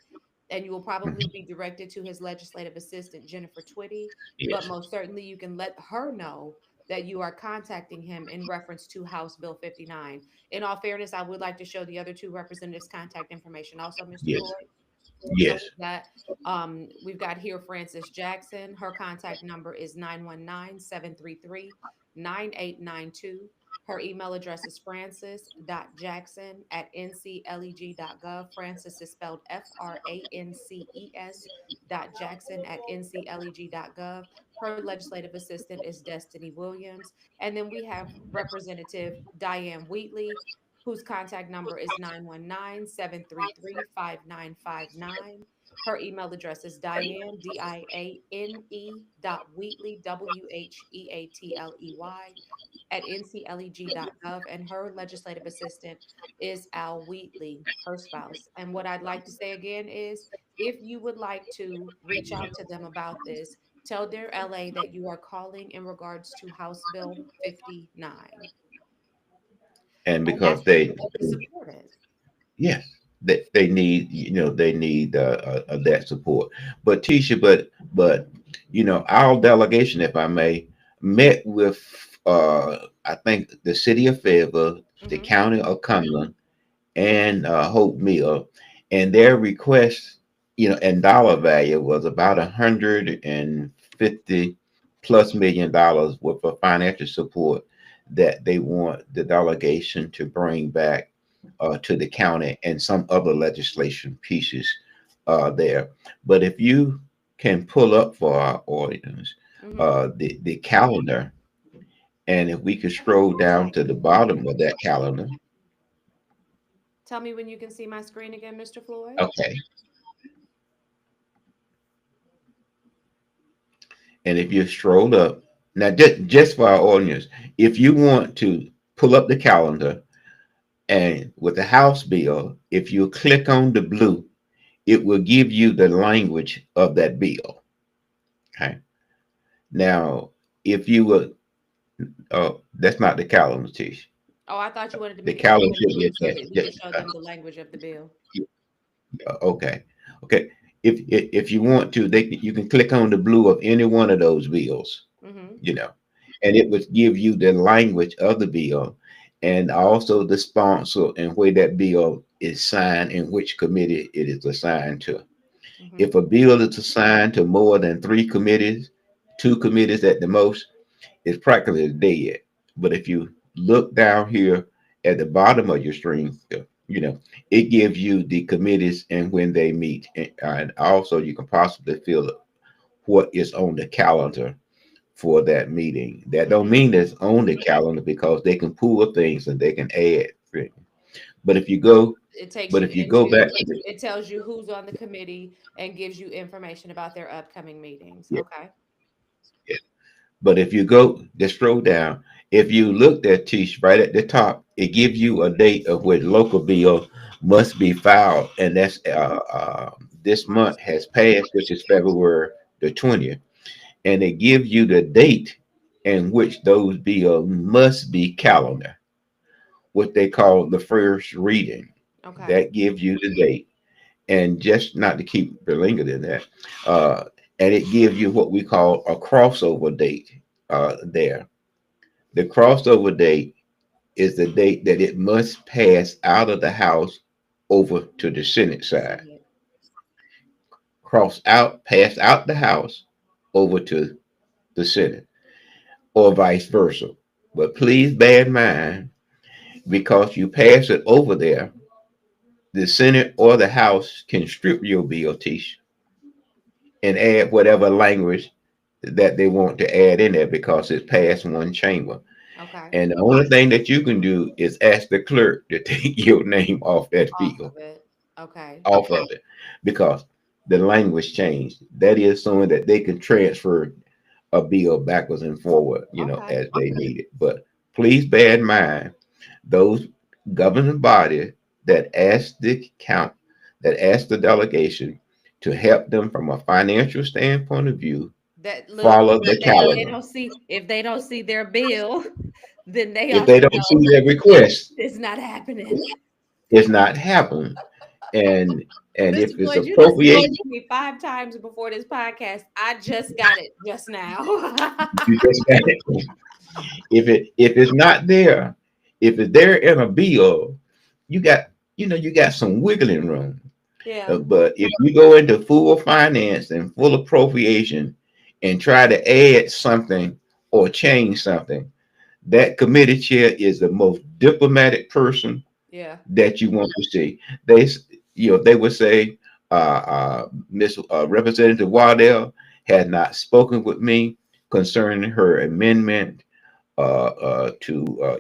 Speaker 1: And you will probably
Speaker 2: Mhm.
Speaker 1: be directed to his legislative assistant, Jennifer Twitty. But
Speaker 2: Yes,
Speaker 1: most certainly, you can let her know that you are contacting him in reference to House Bill 59. In all fairness, I would like to show the other two representatives' contact information also, Mr.
Speaker 2: yes,
Speaker 1: Floyd. So
Speaker 2: yes.
Speaker 1: we've got here Frances Jackson. Her contact number is 919-733-9892. Her email address is frances.jackson@ncleg.gov. Frances is spelled frances.jackson@ncleg.gov. Her legislative assistant is Destiny Williams. And then we have Representative Diane Wheatley, whose contact number is 919-733-5959. Her email address is Diane, Diane dot Wheatley, Wheatley, @ncleg.gov. And her legislative assistant is Al Wheatley, her spouse. And what I'd like to say again is if you would like to reach out to them about this, tell Dear LA that you are calling in regards to House Bill 59.
Speaker 2: And
Speaker 1: And
Speaker 2: because
Speaker 1: ask them
Speaker 2: they,
Speaker 1: to support it.
Speaker 2: yes, they need, they need that support. But Tisha, but our delegation, if I may, met with I think the city of Fayetteville, the
Speaker 1: Hmm.
Speaker 2: county of Cumberland, and Hope Mill, and their request, and dollar value was about $150+ million worth of financial support that they want the delegation to bring back to the county, and some other legislation pieces there. But if you can pull up for our audience
Speaker 1: Hmm.
Speaker 2: the calendar, and if we could scroll down to the bottom of that calendar.
Speaker 1: Tell me when you can see my screen again, Mr. Floyd.
Speaker 2: Okay. And if you scroll up, now just for our audience, if you want to pull up the calendar, and with the House bill, if you click on the blue, it will give you the language of that bill. Okay. Now, if you would, oh, that's not the calendar, Tish.
Speaker 1: Oh, I thought you wanted to
Speaker 2: The
Speaker 1: make it
Speaker 2: calendar
Speaker 1: bigger
Speaker 2: should be
Speaker 1: too, so that we could
Speaker 2: attached.
Speaker 1: show them the language of the bill.
Speaker 2: Okay. Okay. If you want to, you can click on the blue of any one of those bills,
Speaker 1: Hmm.
Speaker 2: you know, and it would give you the language of the bill, and also the sponsor and where that bill is signed and which committee it is assigned to.
Speaker 1: Hmm.
Speaker 2: If a bill is assigned to more than three committees, two committees at the most, it's practically dead. But if you look down here at the bottom of your screen, it gives you the committees and when they meet, and also you can possibly fill what is on the calendar for that meeting. That don't
Speaker 1: Hmm.
Speaker 2: mean that's on the calendar, because they can pull things and they can add things. But if you go,
Speaker 1: It takes
Speaker 2: but
Speaker 1: you
Speaker 2: if you go back
Speaker 1: into,
Speaker 2: to the,
Speaker 1: it tells you who's on the committee and gives you information about their upcoming meetings.
Speaker 2: yeah,
Speaker 1: Okay.
Speaker 2: yeah. But if you go, just scroll down. If you look at Tish right at the top, it gives you a date of when local bill must be filed, and that's this
Speaker 1: March
Speaker 2: month has
Speaker 1: 6th.
Speaker 2: passed, which is February the 20th, and it gives you the date in which those bills must be calendar, what they call the first reading.
Speaker 1: Okay.
Speaker 2: That gives you the date, and just not to keep belaboring in that, uh, and it gives you what we call a crossover date there. The crossover date is the date that it must pass out of the House over to the Senate side.
Speaker 1: Senate.
Speaker 2: Pass out the House over to the Senate, or vice versa. But please bear in mind, because you pass it over there, the Senate or the House can strip your bill, Tish, and add whatever language that they want to add in there, because it's passed one chamber.
Speaker 1: Okay.
Speaker 2: And the only thing that you can do is ask the clerk to take your name off that
Speaker 1: Off
Speaker 2: bill,
Speaker 1: of it. Okay.
Speaker 2: off of it, because the language changed. That is something that they can transfer a bill backwards and forward,
Speaker 1: Okay.
Speaker 2: as they need it. But please bear in mind, those governing bodies that ask the count, that ask the delegation to help them from a financial standpoint of view,
Speaker 1: That look,
Speaker 2: follow the
Speaker 1: if they
Speaker 2: calendar.
Speaker 1: don't see, if they don't see their bill, then they
Speaker 2: If
Speaker 1: also
Speaker 2: they don't see
Speaker 1: know
Speaker 2: their request,
Speaker 1: it's not happening.
Speaker 2: it's not happening. And if
Speaker 1: Mr.
Speaker 2: it's
Speaker 1: Floyd, you just
Speaker 2: appropriate,
Speaker 1: spoke to me 5 times before this podcast. I just got it just now.
Speaker 2: you just got it. If it's not there, if it's there in a bill, you got you got some wiggling room.
Speaker 1: Yeah,
Speaker 2: But if you go into full finance and full appropriation and try to add something or change something, that committee chair is the most diplomatic person
Speaker 1: yeah,
Speaker 2: that you want to see. They would say, Miss Representative Waddell had not spoken with me concerning her amendment to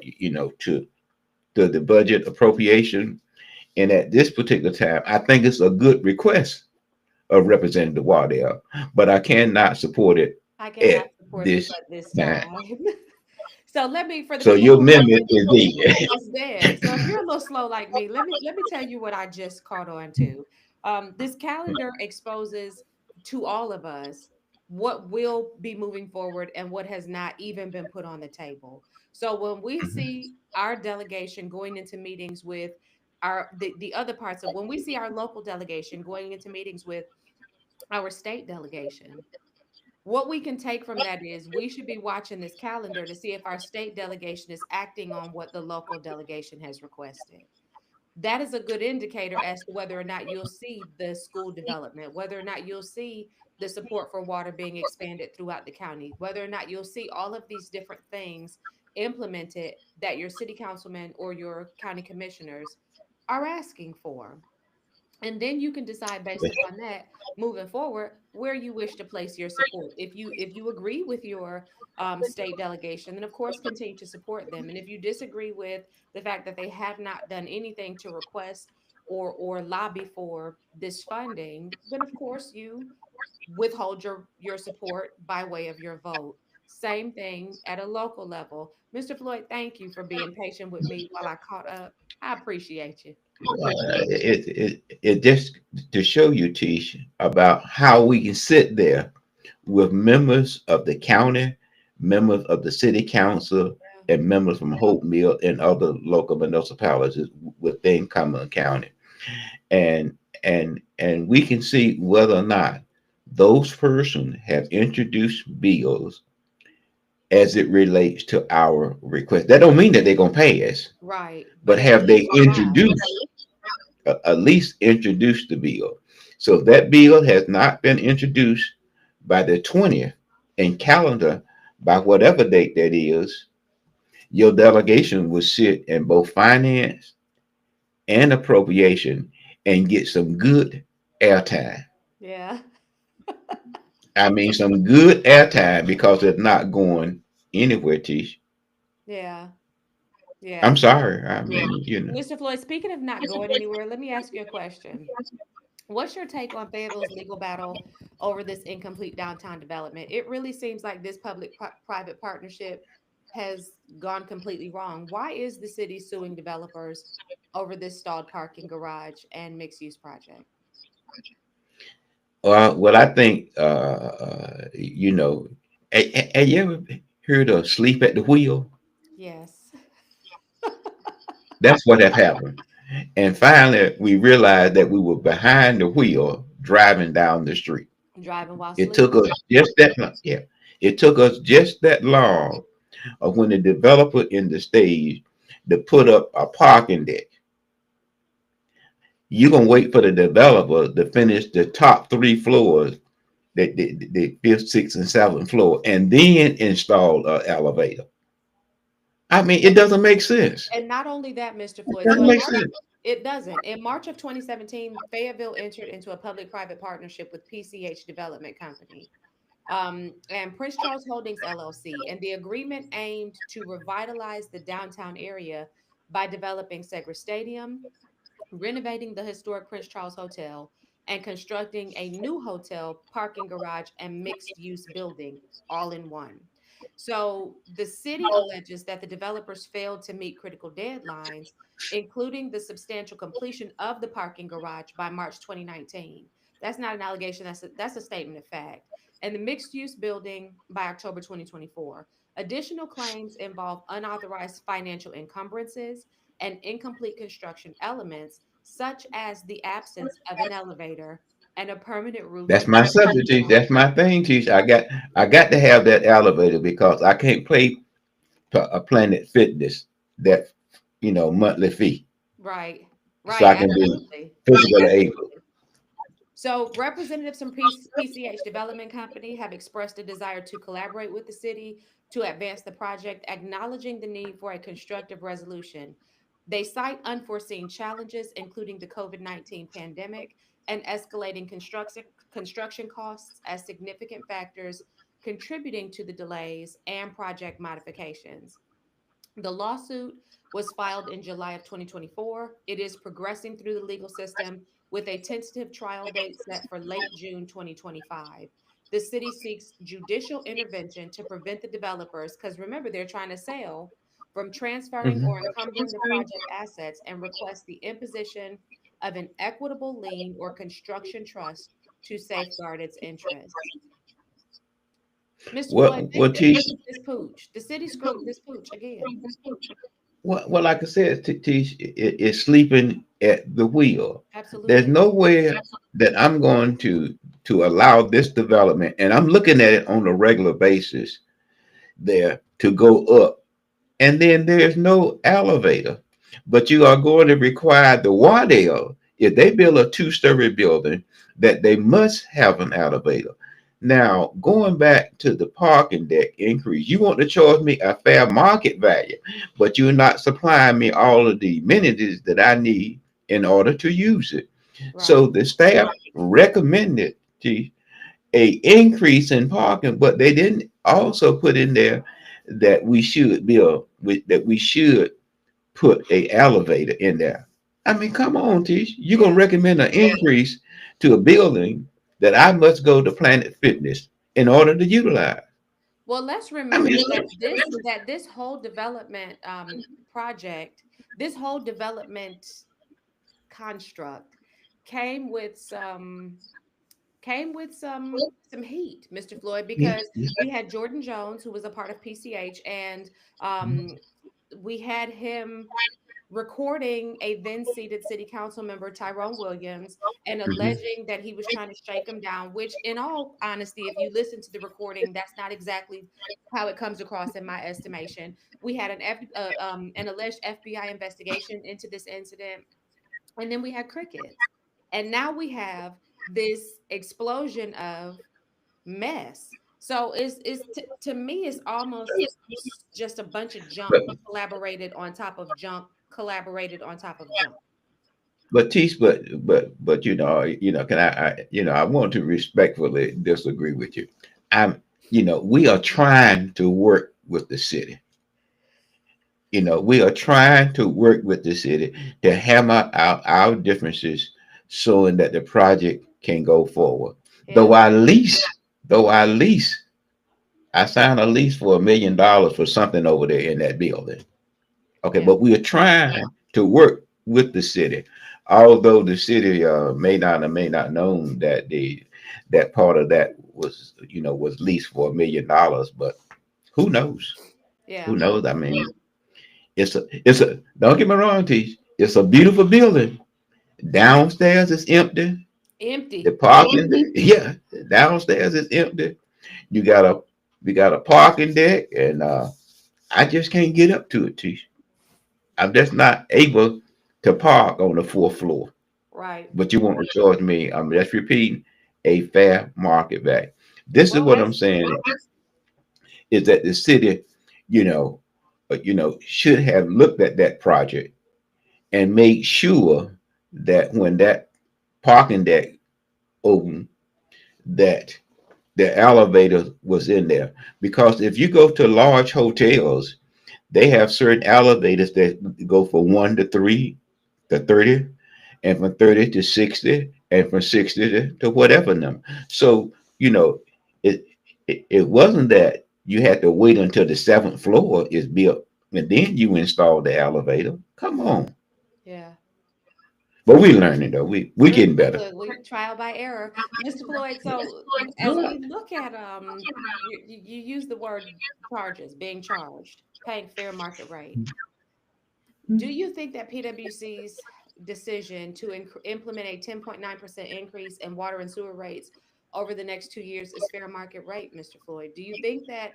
Speaker 2: the budget appropriation. And at this particular time, I think it's a good request of Representative Waddell, but I cannot support it
Speaker 1: I cannot
Speaker 2: at
Speaker 1: support this
Speaker 2: this
Speaker 1: at this
Speaker 2: time.
Speaker 1: time. So let me, for the
Speaker 2: So
Speaker 1: people
Speaker 2: your
Speaker 1: who may
Speaker 2: amendment
Speaker 1: be
Speaker 2: is dead.
Speaker 1: almost dead. So if you're a little slow like me, let me tell you what I just caught on to. This calendar exposes to all of us what will be moving forward and what has not even been put on the table. So when we see our delegation going into meetings with the other parts of when we see our local delegation going into meetings with our state delegation, what we can take from that is we should be watching this calendar to see if our state delegation is acting on what the local delegation has requested. That is a good indicator as to whether or not you'll see the school development, whether or not you'll see the support for water being expanded throughout the county, whether or not you'll see all of these different things implemented that your city councilmen or your county commissioners are asking for. And then you can decide based upon that moving forward where you wish to place your support. If you agree with your state delegation, then of course continue to support them. And if you disagree with the fact that they have not done anything to request or lobby for this funding, then of course you withhold your support by way of your vote. Same thing at a local level. Mr. Floyd, thank you for being patient with me while I caught up. I appreciate you.
Speaker 2: It just to show you, Tish, about how we can sit there with members of the county, members of the city council, and members from Hope Mill and other local municipalities within Cumberland County, and and we can see whether or not those persons have introduced bills as it relates to our request. That don't mean that they're gonna pass,
Speaker 1: Right. But
Speaker 2: but
Speaker 1: at
Speaker 2: have they
Speaker 1: least try.
Speaker 2: introduced at least introduced the bill? So if that bill has not been introduced by the 20th and calendar by whatever date that is, your delegation will sit in both finance and appropriation and get some good airtime.
Speaker 1: Yeah.
Speaker 2: I mean, some good airtime because it's not going anywhere, Tish.
Speaker 1: Yeah.
Speaker 2: I'm
Speaker 1: Yeah.
Speaker 2: sorry. I mean.
Speaker 1: Mr. Floyd, speaking of not going anywhere, let me ask you a question. What's your take on Fayetteville's legal battle over this incomplete downtown development? It really seems like this public private partnership has gone completely wrong. Why is the city suing developers over this stalled parking garage and mixed use project?
Speaker 2: Well, I think have you ever heard of sleep at the wheel?
Speaker 1: Yes.
Speaker 2: That's what had happened. And finally, we realized that we were behind the wheel driving down the street.
Speaker 1: Driving while
Speaker 2: It took
Speaker 1: sleeping.
Speaker 2: us just that long. Yeah, it took us just that long of when the developer in the stage to put up a parking deck. You're gonna wait for the developer to finish the top three floors, the fifth, sixth, and seventh floor, and then install an elevator. I mean, it doesn't make sense.
Speaker 1: And not only that, Mr.
Speaker 2: It
Speaker 1: Floyd. So
Speaker 2: doesn't
Speaker 1: in
Speaker 2: make
Speaker 1: March,
Speaker 2: sense.
Speaker 1: it doesn't. In March of 2017, Fayetteville entered into a public-private partnership with PCH Development Company and Prince Charles Holdings LLC, and the agreement aimed to revitalize the downtown area by developing Segra Stadium, renovating the historic Prince Charles Hotel, and constructing a new hotel, parking garage, and mixed use building all in one. So the city alleges that the developers failed to meet critical deadlines, including the substantial completion of the parking garage by March 2019. That's not an allegation, that's a statement of fact. And the mixed use building by October 2024. Additional claims involve unauthorized financial encumbrances and incomplete construction elements, such as the absence of an elevator and a permanent roof
Speaker 2: That's my
Speaker 1: over
Speaker 2: subject, Teach. That's my thing, Teach. I got to have that elevator because I can't play a Planet Fitness that monthly fee,
Speaker 1: Right,
Speaker 2: so
Speaker 1: right,
Speaker 2: I can be
Speaker 1: absolutely.
Speaker 2: physically able.
Speaker 1: Absolutely. So, representatives from PCH Development Company have expressed a desire to collaborate with the city to advance the project, acknowledging the need for a constructive resolution. They cite unforeseen challenges, including the COVID-19 pandemic and escalating construction costs, as significant factors contributing to the delays and project modifications. The lawsuit was filed in July of 2024. It is progressing through the legal system with a tentative trial date set for late June 2025. The city seeks judicial intervention to prevent the developers, because remember, they're trying to sell, from transferring
Speaker 2: Mhm.
Speaker 1: or encumbering the project assets, and request the imposition of an equitable lien or construction trust to safeguard its interests. Mr. Floyd,
Speaker 2: What Teach?
Speaker 1: this is this pooch. The city screwed this pooch again.
Speaker 2: Well, like I said, Teach is sleeping at the wheel. There's
Speaker 1: Absolutely.
Speaker 2: no way that I'm going to allow this development, and I'm looking at it on a regular basis there to go up, and then there's no elevator. But you are going to require the Waddell, if they build a two-story building, that they must have an elevator. Now, going back to the parking deck increase, you want to charge me a fair market value, but you're not supplying me all of the amenities that I need in order to use it. So
Speaker 1: Right.
Speaker 2: the staff recommended a increase in parking, but they didn't also put in there that we should build that we should put a elevator in there. I mean, come on, Tish. You're gonna
Speaker 1: Yeah.
Speaker 2: recommend an increase to a building that I must go to Planet Fitness in order to utilize.
Speaker 1: Well, let's
Speaker 2: I mean,
Speaker 1: remember that this whole development project, this whole development construct came with some heat, Mr. Floyd,
Speaker 2: yeah,
Speaker 1: because
Speaker 2: yeah.
Speaker 1: we had Jordan Jones, who was a part of PCH, and um, we had him recording a then seated city council member, Tyrone Williams, and
Speaker 2: Mhm.
Speaker 1: alleging that he was trying to shake him down, which, in all honesty, if you listen to the recording, that's not exactly how it comes across in my estimation. We had an alleged FBI investigation into this incident, and then we had crickets. And now we have this explosion of mess. So to me, it's almost just a bunch of junk
Speaker 2: But
Speaker 1: collaborated on top of junk, collaborated on top of junk.
Speaker 2: Tish, but can I want to respectfully disagree with you. I'm we are trying to work with the city. We are trying to work with the city to hammer out our differences so that the project can go forward.
Speaker 1: Yeah.
Speaker 2: Though I lease, though I lease, I signed a lease for $1 million for something over there in that building. Okay,
Speaker 1: Yeah.
Speaker 2: but we are trying to work with the city. Although the city may not known that that part of that was leased for $1 million, but who knows? Who
Speaker 1: Yeah.
Speaker 2: knows? I mean, it's a don't get me wrong, Teach. It's a beautiful building. Downstairs is empty. The
Speaker 1: Empty.
Speaker 2: parking, yeah, downstairs is empty. You got a we got a parking deck, and I just can't get up to it, Teach. I'm just not able to park on the fourth floor.
Speaker 1: Right.
Speaker 2: But you want to charge me, I'm just repeating, a fair market value. This is
Speaker 1: Well,
Speaker 2: what I'm saying is that the city, you know, should have looked at that project and made sure that when that parking deck opened, that the elevator was in there. Because if you go to large hotels, they have certain elevators that go from 1 to 3 to 30, and from 30 to 60, and from 60 to whatever number. So, you know, it, it wasn't that you had to wait until the seventh floor is built and then you install the elevator. Come on.
Speaker 1: yeah.
Speaker 2: But we learning though. We getting better.
Speaker 1: Look, we trial by error, Mr. Floyd. So as
Speaker 2: Good.
Speaker 1: we look at you use the word charges, being charged, paying fair market rate. Do you think that PwC's decision to implement a 10.9% increase in water and sewer rates over the next 2 years is fair market rate, Mr. Floyd? Do you think that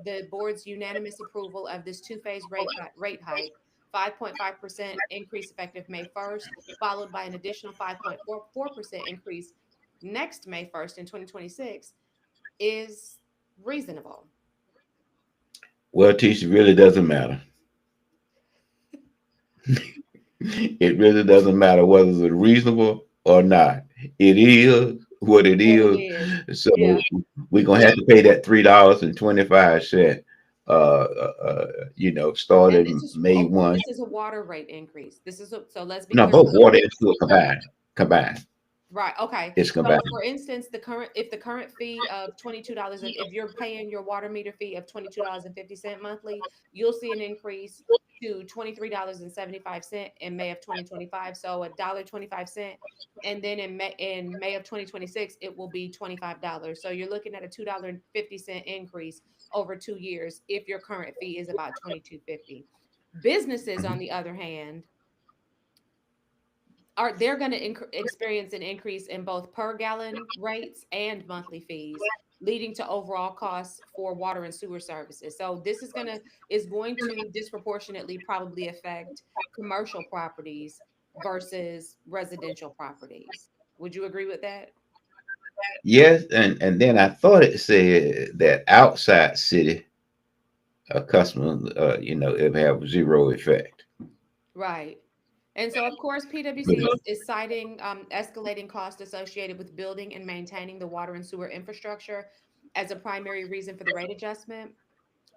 Speaker 1: the board's unanimous approval of this two-phase rate hike, 5.5% increase effective May 1st, followed by an additional 5.44% increase next May 1st in 2026, is reasonable?
Speaker 2: Well, Tisha, really doesn't matter. It really doesn't matter whether it's reasonable or not. It is what it
Speaker 1: What it
Speaker 2: is.
Speaker 1: is.
Speaker 2: So
Speaker 1: Yeah.
Speaker 2: we're gonna have to pay that $3.25.
Speaker 1: And
Speaker 2: Starting May one.
Speaker 1: this is a water rate increase. So let's be
Speaker 2: No,
Speaker 1: clear
Speaker 2: both
Speaker 1: about
Speaker 2: water and sewer combined. Combined.
Speaker 1: right. Okay.
Speaker 2: It's
Speaker 1: So
Speaker 2: combined.
Speaker 1: for instance, if the current fee of $22, if you're paying your water meter fee of $22.50 monthly, you'll see an increase to $23.75 in May of 2025. So $1.25. And then in May of 2026, it will be $25. So you're looking at a $2.50 increase over 2 years if your current fee is about $22.50. Businesses, on
Speaker 2: Mhm.
Speaker 1: the other hand, they're going to experience an increase in both per gallon rates and monthly fees, leading to overall costs for water and sewer services. So this is going to disproportionately probably affect commercial properties versus residential properties. Would you agree with that?
Speaker 2: Yes, and then I thought it said that outside city customers, it have zero effect.
Speaker 1: Right. And so, of course,
Speaker 2: But,
Speaker 1: PwC is citing escalating costs associated with building and maintaining the water and sewer infrastructure as a primary reason for the rate adjustment.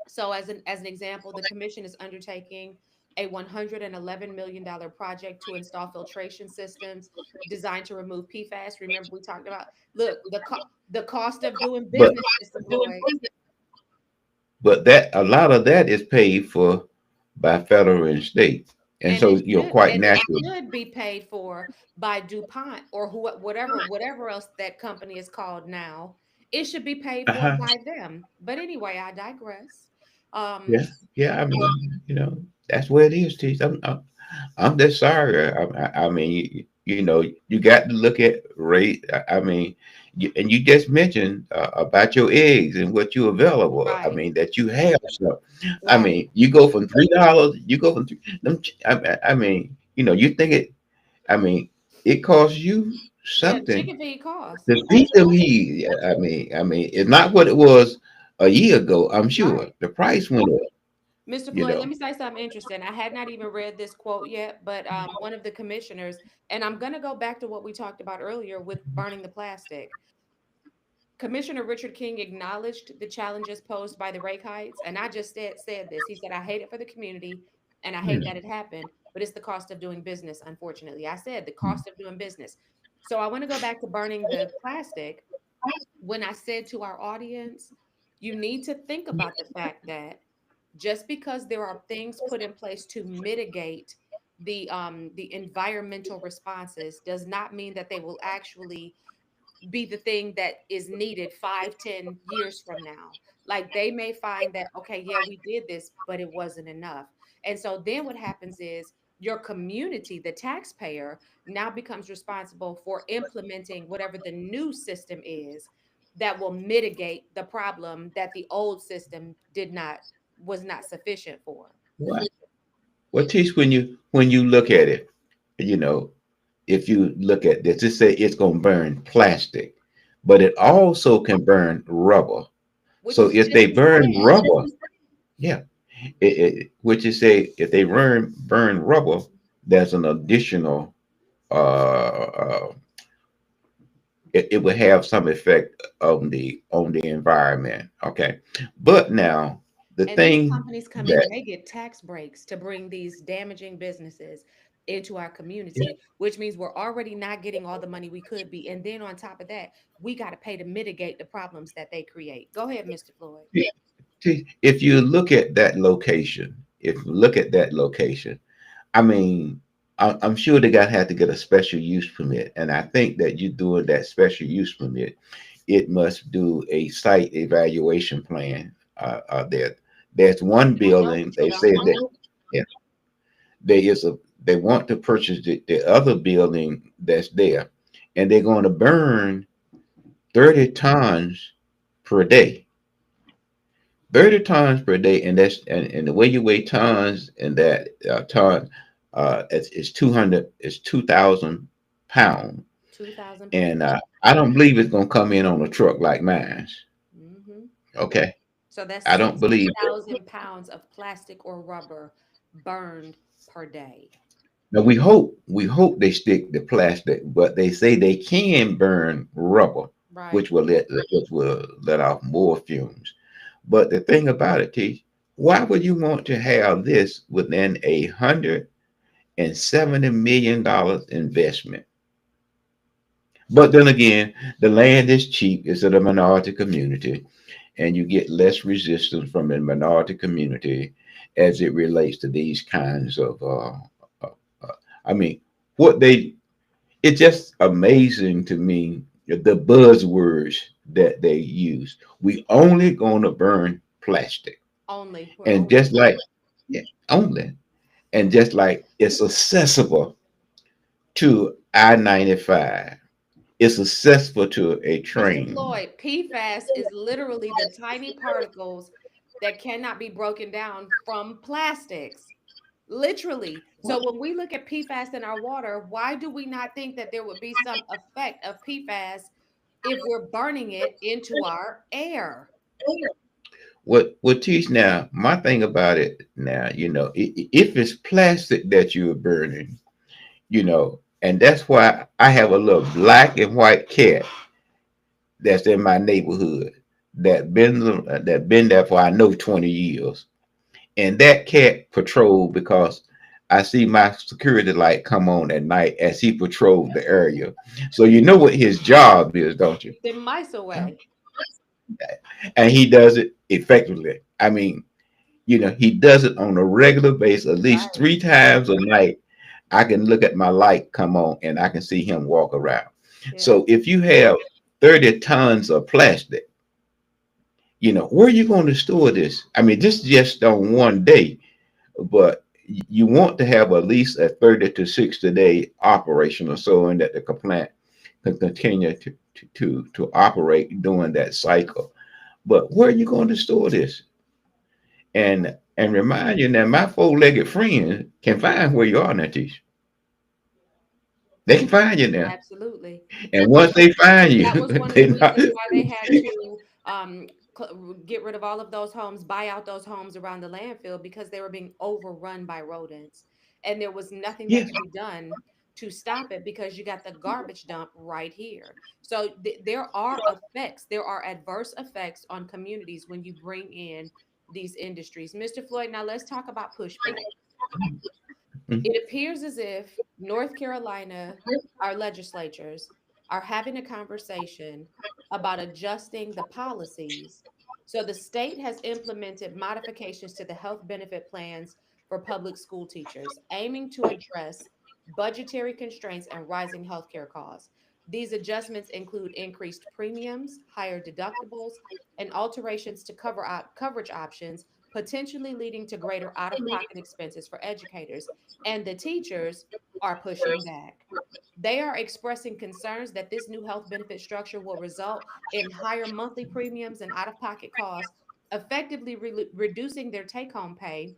Speaker 1: So, as an example, the commission is undertaking a $111 million project to install filtration systems designed to remove PFAS. Remember, we talked about, look, the cost of doing
Speaker 2: but
Speaker 1: business, Mr. Floyd.
Speaker 2: but that a lot of that is paid for by federal and state, and
Speaker 1: And
Speaker 2: so
Speaker 1: it should
Speaker 2: quite
Speaker 1: and it
Speaker 2: natural.
Speaker 1: should be paid for by DuPont or whatever else that company is called now. It should be paid for
Speaker 2: Uh-huh.
Speaker 1: by them. But anyway, I digress. Um,
Speaker 2: Yeah, yeah. I mean, that's where it is, Teach. I'm just sorry. I mean, you got to look at rate. I mean, and you just mentioned about your eggs and what you available. I
Speaker 1: right,
Speaker 2: mean, that you have. So, I
Speaker 1: right.
Speaker 2: mean, you go from $3. You go from I mean, you think it. I mean, it costs you
Speaker 1: Yeah,
Speaker 2: something
Speaker 1: chicken feed costs.
Speaker 2: to feed them.
Speaker 1: Absolutely.
Speaker 2: I mean, it's not what it was a year ago. I'm sure
Speaker 1: Right.
Speaker 2: the price went up.
Speaker 1: Mr.
Speaker 2: You
Speaker 1: Floyd, let
Speaker 2: know.
Speaker 1: me say something interesting. I had not even read this quote yet, but one of the commissioners, and I'm going to go back to what we talked about earlier with burning the plastic. Commissioner Richard King acknowledged the challenges posed by the rate hikes, and I just said this. He said, "I hate it for the community, and I hate that it happened, but it's the cost of doing business." Unfortunately, I said the cost of doing business. So I want to go back to burning the plastic. When I said to our audience, you need to think about the fact that just because there are things put in place to mitigate the environmental responses does not mean that they will actually be the thing that is needed 5, 10 years from now. Like they may find that, okay, yeah, we did this, but it wasn't enough. And so then what happens is your community, the taxpayer, now becomes responsible for implementing whatever the new system is that will mitigate the problem that the old system was not sufficient for.
Speaker 2: What? Well, Tish, when you look at it, you know, if you look at this, it say it's gonna burn plastic, but it also can burn rubber.
Speaker 1: Which
Speaker 2: So
Speaker 1: is
Speaker 2: if
Speaker 1: just
Speaker 2: they
Speaker 1: as
Speaker 2: burn
Speaker 1: bad.
Speaker 2: rubber, yeah, which is say if they burn rubber, there's an additional it will have some effect on the environment. Okay, but now the
Speaker 1: And these
Speaker 2: thing
Speaker 1: companies come in
Speaker 2: that
Speaker 1: and they get tax breaks to bring these damaging businesses into our community, which means we're already not getting all the money we could be. And then on top of that, we got to pay to mitigate the problems that they create. Go ahead, Mr. Floyd.
Speaker 2: if you look at that location, I mean, I'm sure they got have to get a special use permit, and I think that you doing that special use permit, it must do a site evaluation plan. There, there's one
Speaker 1: I know,
Speaker 2: building
Speaker 1: but you
Speaker 2: they
Speaker 1: don't
Speaker 2: say that
Speaker 1: know.
Speaker 2: yeah, there is a they want to purchase the other building that's there, and they're going to burn 30 tons per day. 30 tons per day, and and the way you weigh tons and that ton, it's 200, it's 2,000 pounds,
Speaker 1: 2,000
Speaker 2: and
Speaker 1: pounds.
Speaker 2: I don't believe it's gonna come in on a truck like mine.
Speaker 1: Hmm.
Speaker 2: Okay,
Speaker 1: So that's
Speaker 2: I don't believe it.
Speaker 1: 60,000 pounds of plastic or rubber burned per day.
Speaker 2: Now we hope they stick the plastic, but they say they can burn rubber,
Speaker 1: Right.
Speaker 2: which will let off more fumes. But the thing about it, T, why would you want to have this within $170 million investment? But then again, the land is cheap. It's in a minority community, and you get less resistance from the minority community as it relates to these kinds of. Uh, I mean, what they it's just amazing to me the buzzwords that they use. We only gonna burn plastic,
Speaker 1: Only. We're
Speaker 2: and
Speaker 1: only.
Speaker 2: just like yeah, only, and just like it's accessible to I-95, it's accessible to a
Speaker 1: Mr.
Speaker 2: train.
Speaker 1: Floyd, PFAS is literally the tiny particles that cannot be broken down from plastics. Literally. So when we look at PFAS in our water, why do we not think that there would be some effect of PFAS if we're burning it into our air?
Speaker 2: What teach now? My thing about it now, if it's plastic that you're burning, and that's why I have a little black and white cat that's in my neighborhood that been there for I know 20 years. And that cat patrolled because I see my security light come on at night as he patrolled the area. So you know what his job is, don't you?
Speaker 1: Keep the mice away.
Speaker 2: And he does it effectively. I mean, he does it on a regular basis, at least
Speaker 1: Right.
Speaker 2: 3 times a night. I can look at my light come on and I can see him walk around.
Speaker 1: Yeah.
Speaker 2: So if you have 30 tons of plastic, where are you going to store this? I mean, this is just on one day, but you want to have at least a 30 to 60 day operation or so, and that the plant can continue to operate during that cycle. But where are you going to store this? And remind you that my four-legged friends can find where you are, Natish. They can find you now.
Speaker 1: Absolutely.
Speaker 2: And once they find you,
Speaker 1: That was one of the
Speaker 2: they not.
Speaker 1: reasons why they had to get rid of all of those homes, buy out those homes around the landfill because they were being overrun by rodents. And there was nothing that
Speaker 2: Yeah.
Speaker 1: could be done to stop it because you got the garbage dump right here. So there are effects, there are adverse effects on communities when you bring in these industries. Mr. Floyd, now let's talk about pushback. It appears as if North Carolina, our legislatures, are having a conversation about adjusting the policies. So the state has implemented modifications to the health benefit plans for public school teachers, aiming to address budgetary constraints and rising healthcare costs. These adjustments include increased premiums, higher deductibles, and alterations to coverage options, potentially leading to greater out of pocket expenses for educators, and the teachers are pushing back. They are expressing concerns that this new health benefit structure will result in higher monthly premiums and out of pocket costs, effectively reducing their take home pay.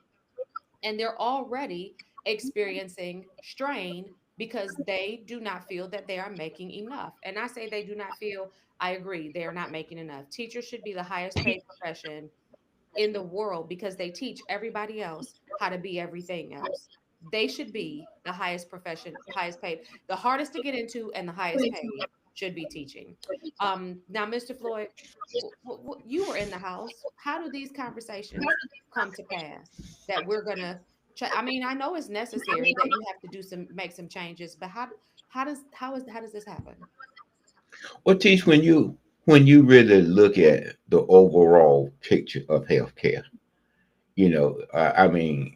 Speaker 1: And they're already experiencing strain because they do not feel that they are making enough. And I say they do not feel, I agree, they are not making enough. Teachers should be the highest paid profession in the world because they teach everybody else how to be everything else. They should be the highest profession, highest paid, the hardest to get into, and the highest paid should be teaching. Now, Mr. Floyd, you were in the house. How do these conversations come to pass that we're gonna? I mean, I know it's necessary that you have to make some changes, but how does this happen?
Speaker 2: Well, Teach, when you really look at the overall picture of healthcare, I mean,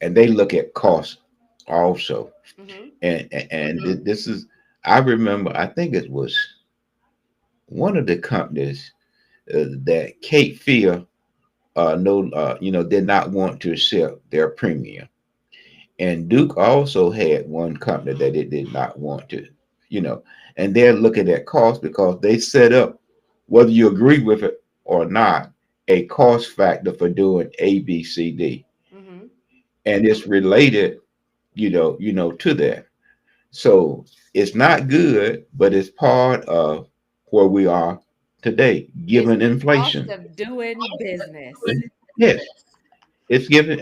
Speaker 2: and they look at cost. also.
Speaker 1: Mm-hmm.
Speaker 2: And this is, I remember, I think it was one of the companies that Cape Fear no did not want to accept their premium. And Duke also had one company that it did not want to, you know, and they're looking at cost because they set up, whether you agree with it or not, a cost factor for doing A, B, C, D.
Speaker 1: Mm-hmm.
Speaker 2: And it's related, to that. So it's not good, but it's part of where we are today,
Speaker 1: It's
Speaker 2: given
Speaker 1: the cost
Speaker 2: inflation.
Speaker 1: of doing business.
Speaker 2: Yes, it's given.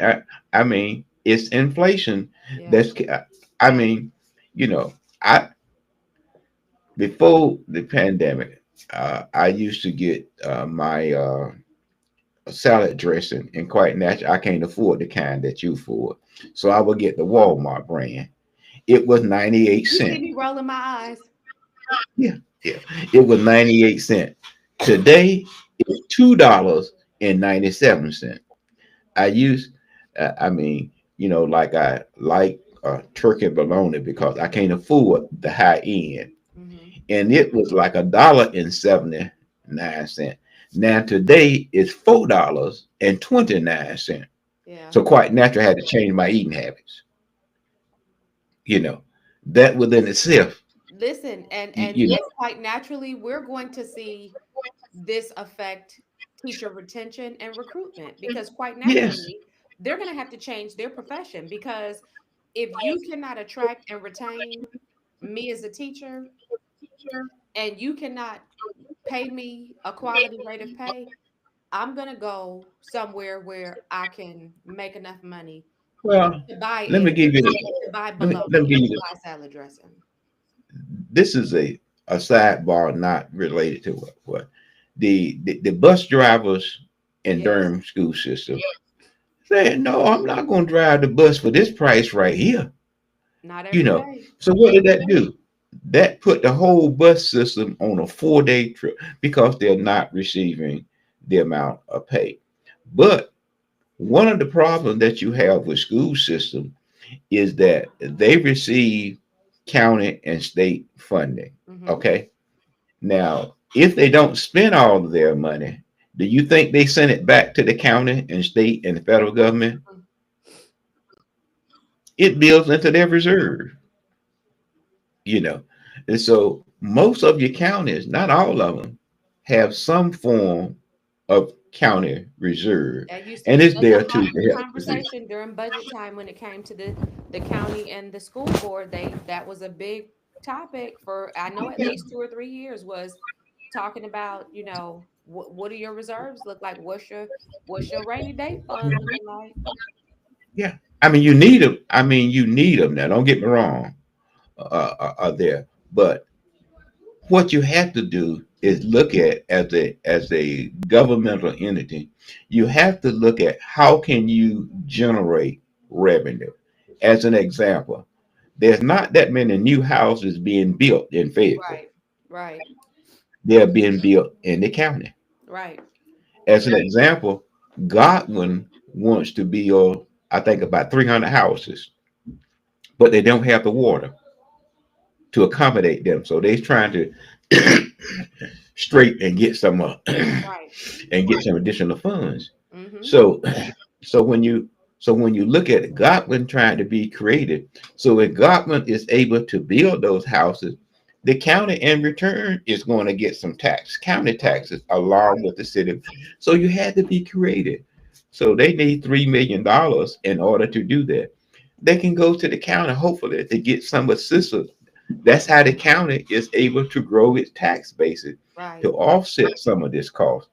Speaker 2: I mean, it's inflation.
Speaker 1: Yeah.
Speaker 2: That's. I mean, you know, I before the pandemic, I used to get my salad dressing, and quite natural, I can't afford the kind that you afford, so I would get the Walmart brand. It was 98
Speaker 1: You see
Speaker 2: cents.
Speaker 1: me rolling my eyes.
Speaker 2: Yeah, yeah. It was 98 cents. Today it's $2.97. I use, I mean, like I like turkey bologna because I can't afford the high end,
Speaker 1: Mm-hmm.
Speaker 2: and it was like $1.79. Now today it's $4.29.
Speaker 1: Yeah.
Speaker 2: So quite natural, I had to change my eating habits. You know, that within itself,
Speaker 1: Listen, and
Speaker 2: you,
Speaker 1: and
Speaker 2: you
Speaker 1: yes,
Speaker 2: know,
Speaker 1: quite naturally, we're going to see this affect teacher retention and recruitment because quite
Speaker 2: yes,
Speaker 1: naturally, they're going to have to change their profession because if you cannot attract and retain me as a teacher and you cannot pay me a quality rate of pay, I'm going to go somewhere where I can make enough money
Speaker 2: well,
Speaker 1: to buy
Speaker 2: let me
Speaker 1: eggs,
Speaker 2: give you
Speaker 1: to buy
Speaker 2: let me
Speaker 1: bologna,
Speaker 2: give
Speaker 1: and
Speaker 2: you
Speaker 1: to
Speaker 2: this.
Speaker 1: buy salad dressing.
Speaker 2: This is a sidebar not related to what the bus drivers in
Speaker 1: Yes.
Speaker 2: Durham school system said, no, I'm not going to drive the bus for this price right here.
Speaker 1: Not
Speaker 2: You
Speaker 1: every
Speaker 2: know,
Speaker 1: day.
Speaker 2: so what did that do? That put the whole bus system on a 4-day trip because they're not receiving the amount of pay. But one of the problems that you have with school system is that they receive county and state funding.
Speaker 1: Hmm.
Speaker 2: Okay. Now, if they don't spend all of their money, do you think they send it back to the county and state and the federal government? It builds into their reserve, you know. And so most of your counties, not all of them, have some form of county reserve.
Speaker 1: That used to
Speaker 2: And
Speaker 1: be
Speaker 2: it's
Speaker 1: such a
Speaker 2: there to
Speaker 1: hot
Speaker 2: help the city.
Speaker 1: conversation during budget time when it came to the county and the school board. That was a big topic for I know at least 2 or 3 years was talking about, what do your reserves look like? What's your rainy day fund looking like?
Speaker 2: Yeah. I mean, you need them. I mean, you need them now. Don't get me wrong. Are there. But what you have to do is look at as a governmental entity, you have to look at how can you generate revenue. As an example, there's not that many new houses being built in Fayetteville.
Speaker 1: Right, right,
Speaker 2: They're being built in the county.
Speaker 1: right.
Speaker 2: As an example, Godwin wants to build, I think, about 300 houses, but they don't have the water to accommodate them. So they're trying to straight and get some
Speaker 1: Right.
Speaker 2: and get some additional funds.
Speaker 1: Mm-hmm.
Speaker 2: So so when you when you look at Godwin trying to be creative, so if Godwin is able to build those houses, the county in return is going to get some county
Speaker 1: Right.
Speaker 2: taxes along with the city. So you had to be creative. So they need $3 million in order to do that. They can go to the county, hopefully, to get some assistance. That's how the county is able to grow its tax basis
Speaker 1: Right.
Speaker 2: to offset some of this cost.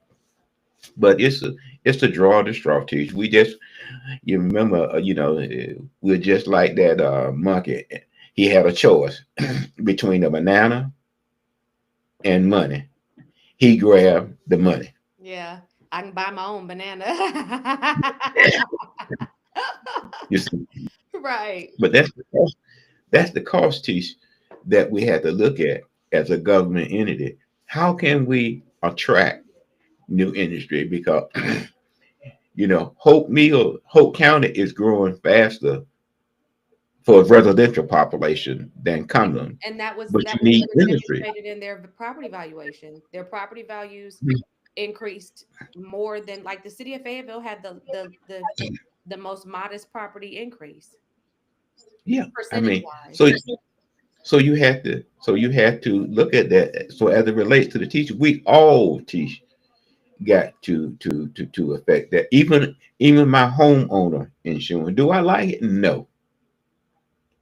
Speaker 2: But it's the draw of the straw, teach. We just you remember, we're just like that monkey. He had a choice between a banana and money. He grabbed the money.
Speaker 1: Yeah. I can buy my own banana.
Speaker 2: You see,
Speaker 1: Right.
Speaker 2: but that's the cost, teach, that we have to look at as a government entity. How can we attract new industry? Because Hope County is growing faster for residential population than Cumberland,
Speaker 1: And that was
Speaker 2: but
Speaker 1: that
Speaker 2: you
Speaker 1: was
Speaker 2: need
Speaker 1: what is
Speaker 2: industry.
Speaker 1: demonstrated in their property valuation. Their property values increased more than, like, the city of Fayetteville had the most modest property increase
Speaker 2: Yeah, I
Speaker 1: percentage
Speaker 2: mean,
Speaker 1: wise.
Speaker 2: so you had to look at that. So as it relates to the teacher, we all teach got to affect that. Even my homeowner insurance. Do I like it? No,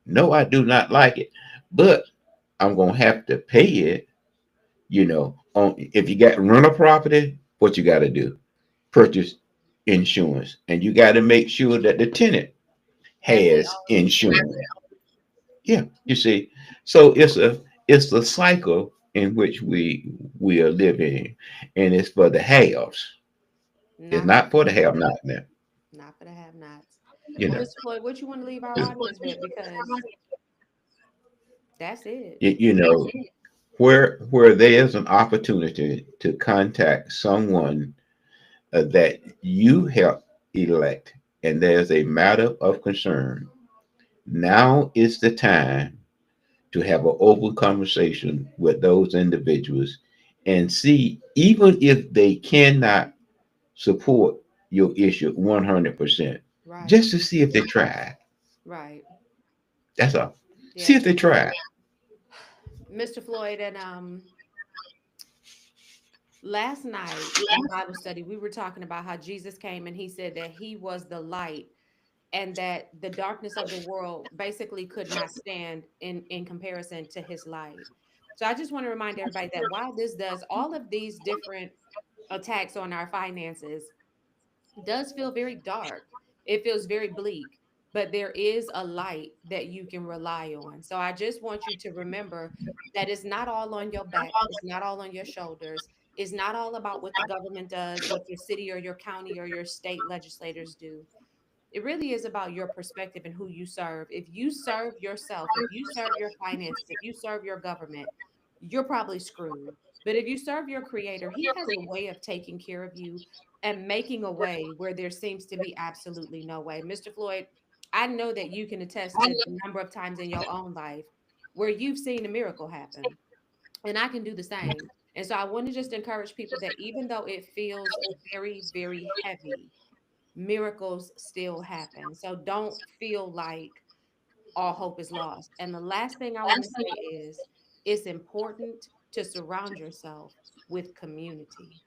Speaker 2: no, I do not like it. But I'm gonna have to pay it. On if you got rental property, what you got to do? Purchase insurance, and you got to make sure that the tenant
Speaker 1: And we
Speaker 2: has
Speaker 1: always
Speaker 2: insurance. Yeah, you see, so it's a cycle in which we are living, and it's for the haves. It's
Speaker 1: not for
Speaker 2: not for the have not now.
Speaker 1: not for the have nots.
Speaker 2: You
Speaker 1: Well,
Speaker 2: know,
Speaker 1: Mr. Floyd, what you want to leave our audience with? Because that's it.
Speaker 2: you know where there is an opportunity to contact someone that you help elect, and there's a matter of concern. Now is the time to have an open conversation with those individuals and see, even if they cannot support your issue 100%,
Speaker 1: Right,
Speaker 2: just to see if they tried.
Speaker 1: right.
Speaker 2: That's all. See
Speaker 1: Yeah.
Speaker 2: if they tried.
Speaker 1: Mr. Floyd, and last night in Bible study, we were talking about how Jesus came and he said that he was the light and that the darkness of the world basically could not stand in comparison to his light. So I just want to remind everybody that while this does all of these different attacks on our finances does feel very dark, it feels very bleak, but there is a light that you can rely on. So I just want you to remember that it's not all on your back, it's not all on your shoulders. It's not all about what the government does, what your city or your county or your state legislators do. It really is about your perspective and who you serve. If you serve yourself, if you serve your finances, if you serve your government, you're probably screwed. But if you serve your creator, he has a way of taking care of you and making a way where there seems to be absolutely no way. Mr. Floyd, I know that you can attest to the number of times in your own life where you've seen a miracle happen, and I can do the same. And so I want to just encourage people that even though it feels very, very heavy, miracles still happen. So don't feel like all hope is lost. And the last thing I want to say is it's important to surround yourself with community,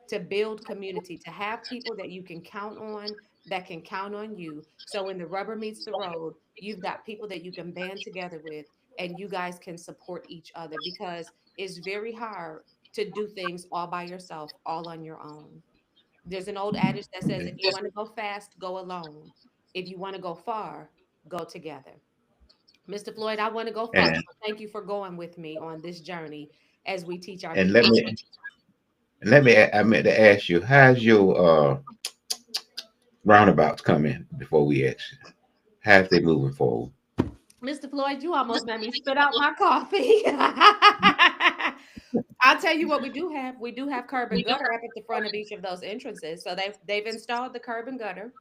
Speaker 1: to build community, to have people that you can count on, that can count on you. So when the rubber meets the road, you've got people that you can band together with and you guys can support each other, because it's very hard to do things all by yourself, all on your own. There's an old adage that says, if you want to go fast, go alone. If you want to go far, go together. Mr. Floyd, I want to go far.
Speaker 2: And
Speaker 1: So thank you for going with me on this journey as we teach our
Speaker 2: and
Speaker 1: people.
Speaker 2: I meant to ask you, how's your roundabouts coming before we exit? How's they moving forward?
Speaker 1: Mr. Floyd, you almost made me spit out my coffee. I'll tell you what we do have. We do have curb and gutter up at the front of each of those entrances. So they've installed the curb and gutter.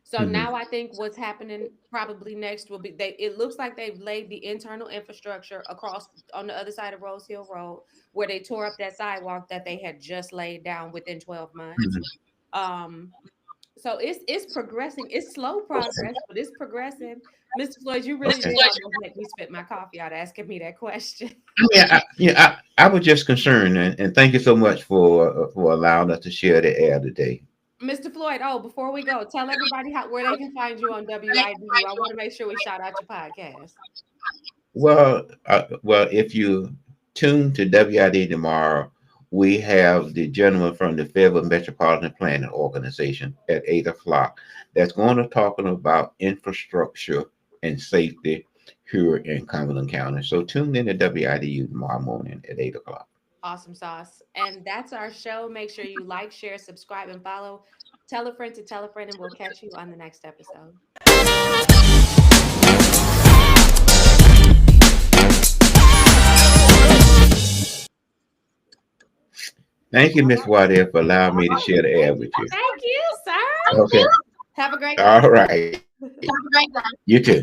Speaker 1: So
Speaker 2: Hmm.
Speaker 1: now I think what's happening probably next will be it looks like they've laid the internal infrastructure across on the other side of Rose Hill Road, where they tore up that sidewalk that they had just laid down within 12 months.
Speaker 2: Hmm.
Speaker 1: Um so it's progressing. It's slow progress, but it's progressing. Mr. Floyd, you really
Speaker 2: Okay.
Speaker 1: did almost make me spit my coffee out asking me that question.
Speaker 2: I was just concerned, and thank you so much for allowing us to share the air today.
Speaker 1: Mr. Floyd, oh, before we go, tell everybody how where they can find you on WIDU. I want to make sure we shout out your podcast.
Speaker 2: Well, if you tune to WID tomorrow, we have the gentleman from the Fayetteville Metropolitan Planning Organization at 8 o'clock. That's going to talking about infrastructure and safety here in Cumberland County. So tune in to WIDU tomorrow morning at 8 o'clock.
Speaker 1: Awesome sauce. And that's our show. Make sure you like, share, subscribe, and follow. Tell a friend to tell a friend, and we'll catch you on the next episode.
Speaker 2: Thank you, Miss Waddell, for allowing me to share the air with you.
Speaker 1: Thank you, sir.
Speaker 2: Okay.
Speaker 1: Have a great day.
Speaker 2: All right. You too.